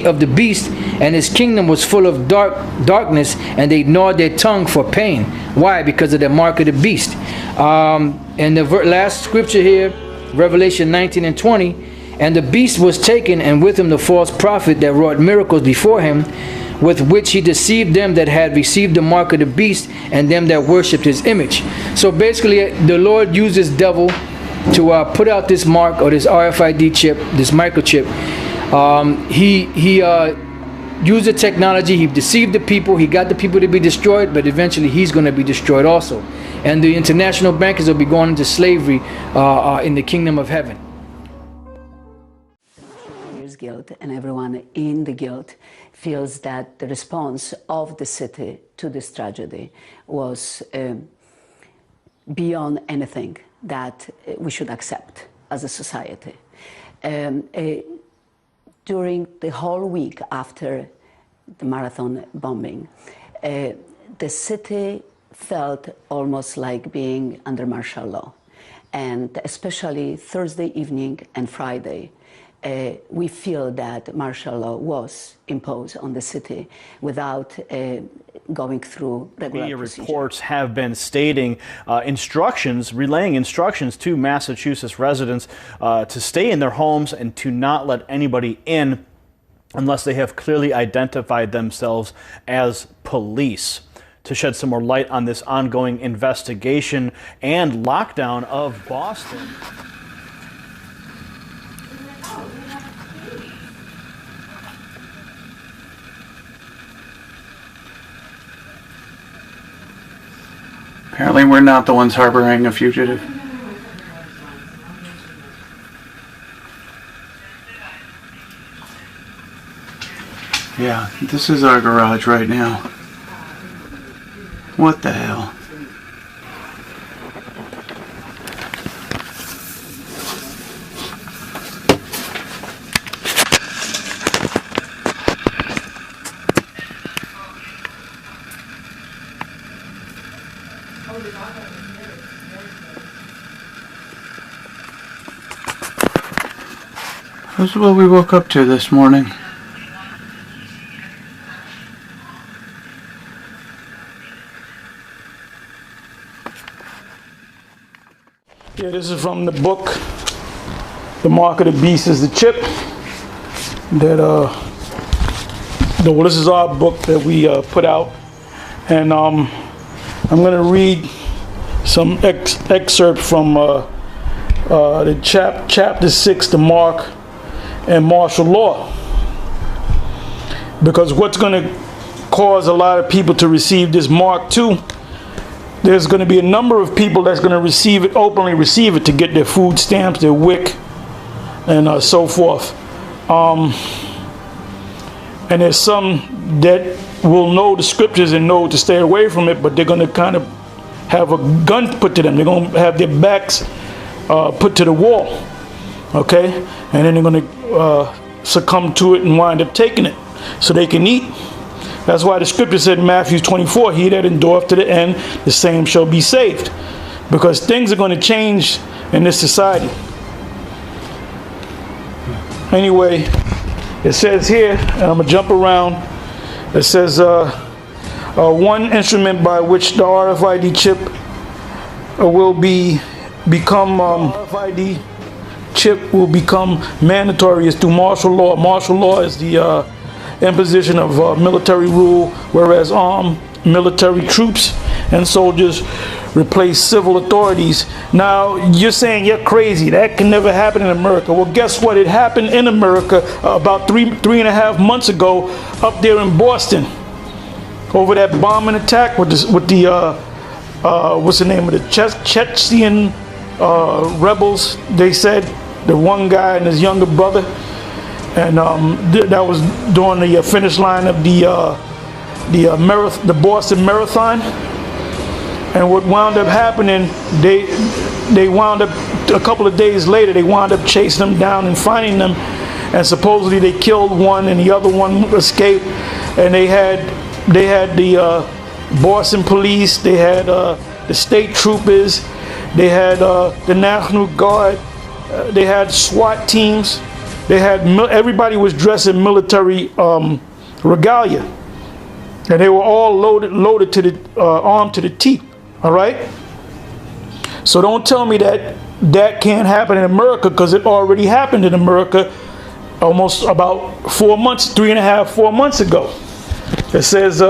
O: of the beast, and his kingdom was full of darkness, and they gnawed their tongue for pain. Why? Because of the mark of the beast. And the last scripture here, Revelation 19:20, and the beast was taken, and with him the false prophet that wrought miracles before him, with which he deceived them that had received the mark of the beast, and them that worshipped his image. So basically, the Lord used this devil to put out this mark, or this RFID chip, this microchip. He used the technology, he deceived the people, he got the people to be destroyed, but eventually he's going to be destroyed also. And the international bankers will be going into slavery in the kingdom of heaven.
U: There's guilt, and everyone in the guilt feels that the response of the city to this tragedy was beyond anything that we should accept as a society. During the whole week after the marathon bombing, the city felt almost like being under martial law. And especially Thursday evening and Friday, we feel that martial law was imposed on the city without going through regular
B: Media
U: procedure.
B: reports have been stating relaying instructions to Massachusetts residents to stay in their homes and to not let anybody in unless they have clearly identified themselves as police. To shed some more light on this ongoing investigation and lockdown of Boston.
V: Apparently we're not the ones harboring a fugitive. Yeah, this is our garage right now. What the hell? This is what we woke up to this morning.
I: Yeah, this is from the book, The Mark of the Beast is the Chip. This is our book that we put out. And I'm going to read some excerpt from the chapter 6, The Mark and Martial Law. Because what's going to cause a lot of people to receive this Mark too, there's going to be a number of people that's going to receive it, openly receive it, to get their food stamps, their WIC, and so forth. And there's some that will know the scriptures and know to stay away from it, but they're going to kind of have a gun put to them. They're going to have their backs put to the wall, okay? And then they're going to succumb to it and wind up taking it so they can eat. That's why the scripture said in Matthew 24, he that endureth to the end, the same shall be saved. Because things are going to change in this society. Anyway, it says here, and I'm going to jump around, it says, one instrument by which the RFID chip will become RFID chip will become mandatory is through martial law. Martial law is the imposition of military rule, whereas armed military troops and soldiers replace civil authorities. Now, you're saying you're crazy. That can never happen in America. Well, guess what? It happened in America about three and a half months ago up there in Boston over that bombing attack with the what's the name of the Chechen rebels, they said, the one guy and his younger brother. And that was during the finish line of the Boston Marathon. And what wound up happening, they wound up, a couple of days later, they wound up chasing them down and finding them. And supposedly they killed one and the other one escaped. And they had the Boston police, they had the state troopers, they had the National Guard, they had SWAT teams. They had everybody was dressed in military regalia, and they were all loaded to the armed to the teeth. All right. So don't tell me that can't happen in America, because it already happened in America almost about 4 months, 4 months ago. It says,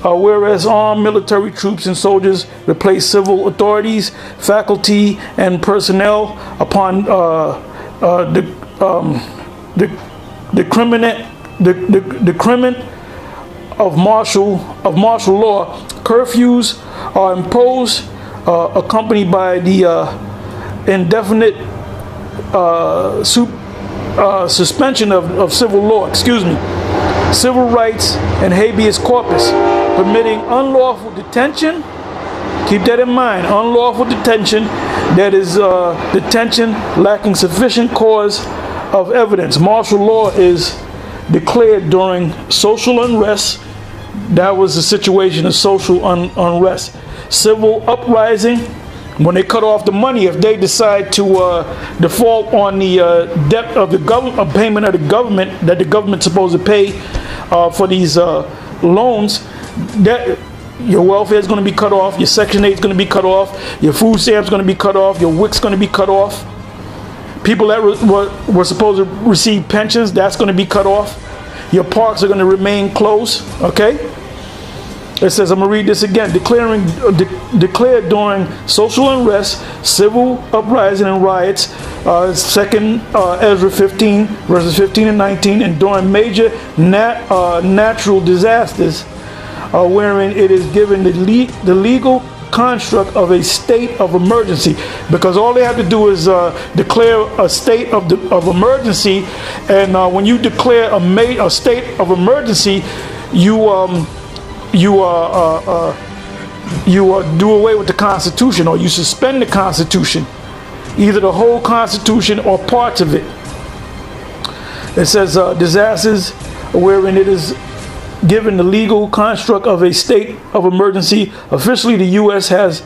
I: whereas armed military troops and soldiers replace civil authorities, faculty, and personnel upon the decrement of martial law, curfews are imposed, accompanied by the indefinite suspension of civil law. Civil rights and habeas corpus, permitting unlawful detention. Keep that in mind. Unlawful detention, that is detention lacking sufficient cause of evidence. Martial law is declared during social unrest. That was a situation of social unrest. Civil uprising, when they cut off the money, if they decide to default on the debt of the government, payment of the government that the government's supposed to pay for these loans, that your welfare is going to be cut off, your Section 8 is going to be cut off, your food stamps is going to be cut off, your WIC's going to be cut off. People that were supposed to receive pensions, that's going to be cut off. Your parks are going to remain closed, okay? It says, I'm going to read this again. Declared during social unrest, civil uprising and riots, 2nd Ezra 15, verses 15 and 19, and during major natural disasters, wherein it is given the legal construct of a state of emergency, because all they have to do is declare a state of emergency, and when you declare a state of emergency, you do away with the Constitution, or you suspend the Constitution, either the whole Constitution or parts of it. It says disasters wherein it is given the legal construct of a state of emergency. Officially, the U.S. has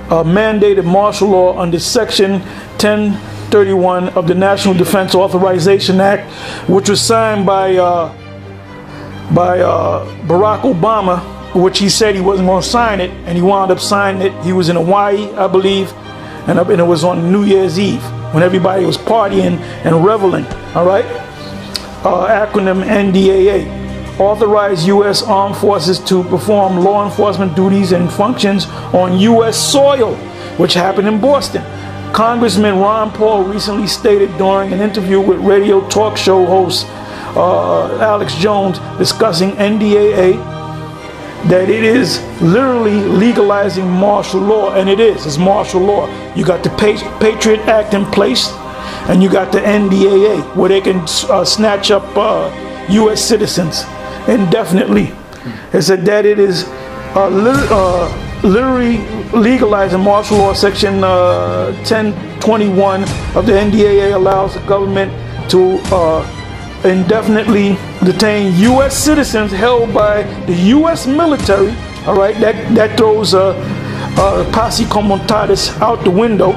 I: mandated martial law under Section 1031 of the National Defense Authorization Act, which was signed by Barack Obama, which he said he wasn't going to sign it, and he wound up signing it. He was in Hawaii, I believe, and it was on New Year's Eve when everybody was partying and reveling. All right, acronym NDAA. Authorize U.S. Armed Forces to perform law enforcement duties and functions on U.S. soil, which happened in Boston. Congressman Ron Paul recently stated during an interview with radio talk show host Alex Jones discussing NDAA that it is literally legalizing martial law, and it's martial law. You got the Patriot Act in place, and you got the NDAA where they can snatch up U.S. citizens indefinitely. It said that it is literally legalizing martial law. Section 1021 of the NDAA allows the government to indefinitely detain U.S. citizens held by the U.S. military. All right, that throws posse comitatus out the window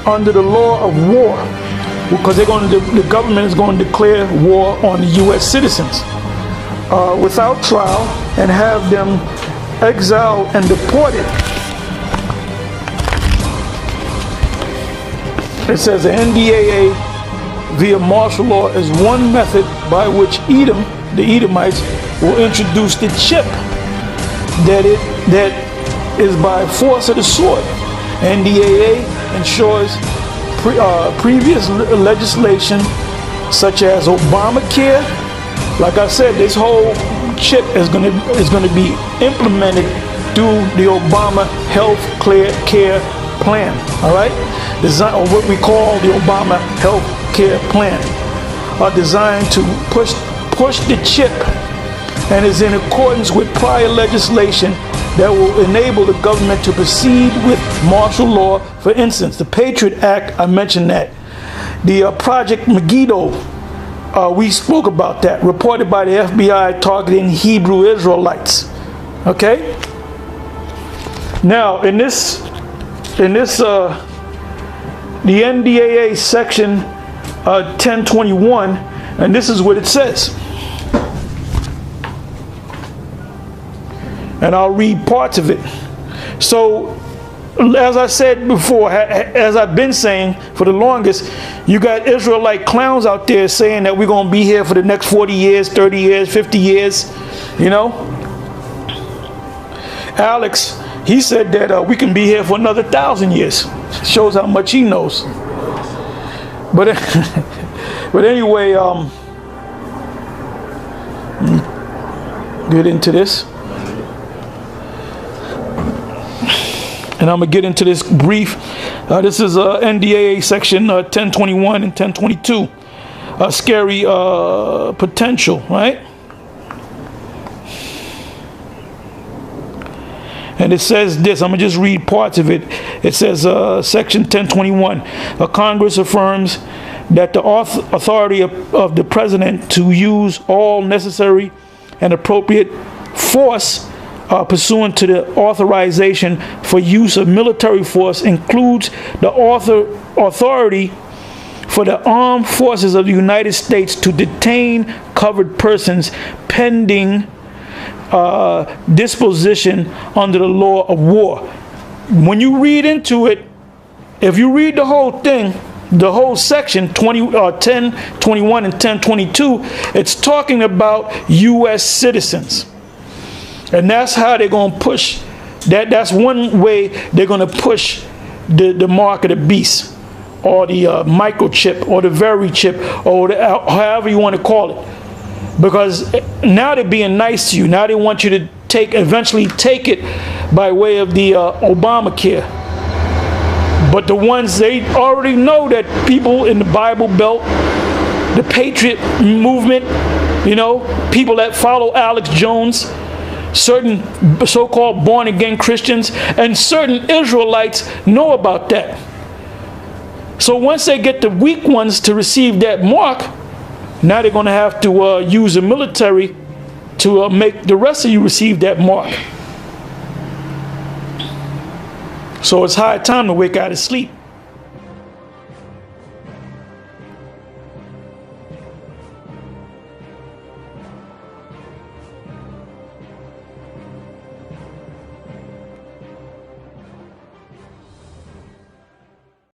I: under the law of war, because the government is going to declare war on the U.S. citizens without trial and have them exiled and deported. It says the NDAA via martial law is one method by which Edom, the Edomites, will introduce the chip that is by force of the sword. NDAA ensures previous legislation such as Obamacare. Like I said, this whole chip is going to be implemented through the Obama Health Care Plan. All right, or what we call the Obama Health Care Plan, are designed to push the chip, and is in accordance with prior legislation that will enable the government to proceed with martial law. For instance, the Patriot Act, I mentioned that. The Project Megiddo, we spoke about that, reported by the FBI targeting Hebrew Israelites. Okay? Now, in this, the NDAA section 1021, and this is what it says. And I'll read parts of it. So, as I said before, as I've been saying for the longest, you got Israelite clowns out there saying that we're going to be here for the next 40 years, 30 years, 50 years, you know. Alex, he said that we can be here for another 1,000 years. Shows how much he knows. But anyway, get into this. And I'm going to get into this brief. This is NDAA section 1021 and 1022. Scary potential, right? And it says this. I'm going to just read parts of it. It says section 1021. Congress affirms that the authority of the president to use all necessary and appropriate force pursuant to the authorization for use of military force includes the authority for the armed forces of the United States to detain covered persons pending disposition under the law of war. When you read into it, if you read the whole thing, the whole section 1021 and 1022, it's talking about U.S. citizens. And that's how they're going to push that. That's one way they're going to push the mark of the beast, or the microchip, or the very chip, or however you want to call it. Because now they're being nice to you. Now they want you to eventually take it by way of the Obamacare. But the ones, they already know that people in the Bible Belt, the Patriot movement, you know, people that follow Alex Jones, certain so-called born-again Christians, and certain Israelites know about that. So once they get the weak ones to receive that mark, now they're going to have to use the military to make the rest of you receive that mark. So it's high time to wake out of sleep.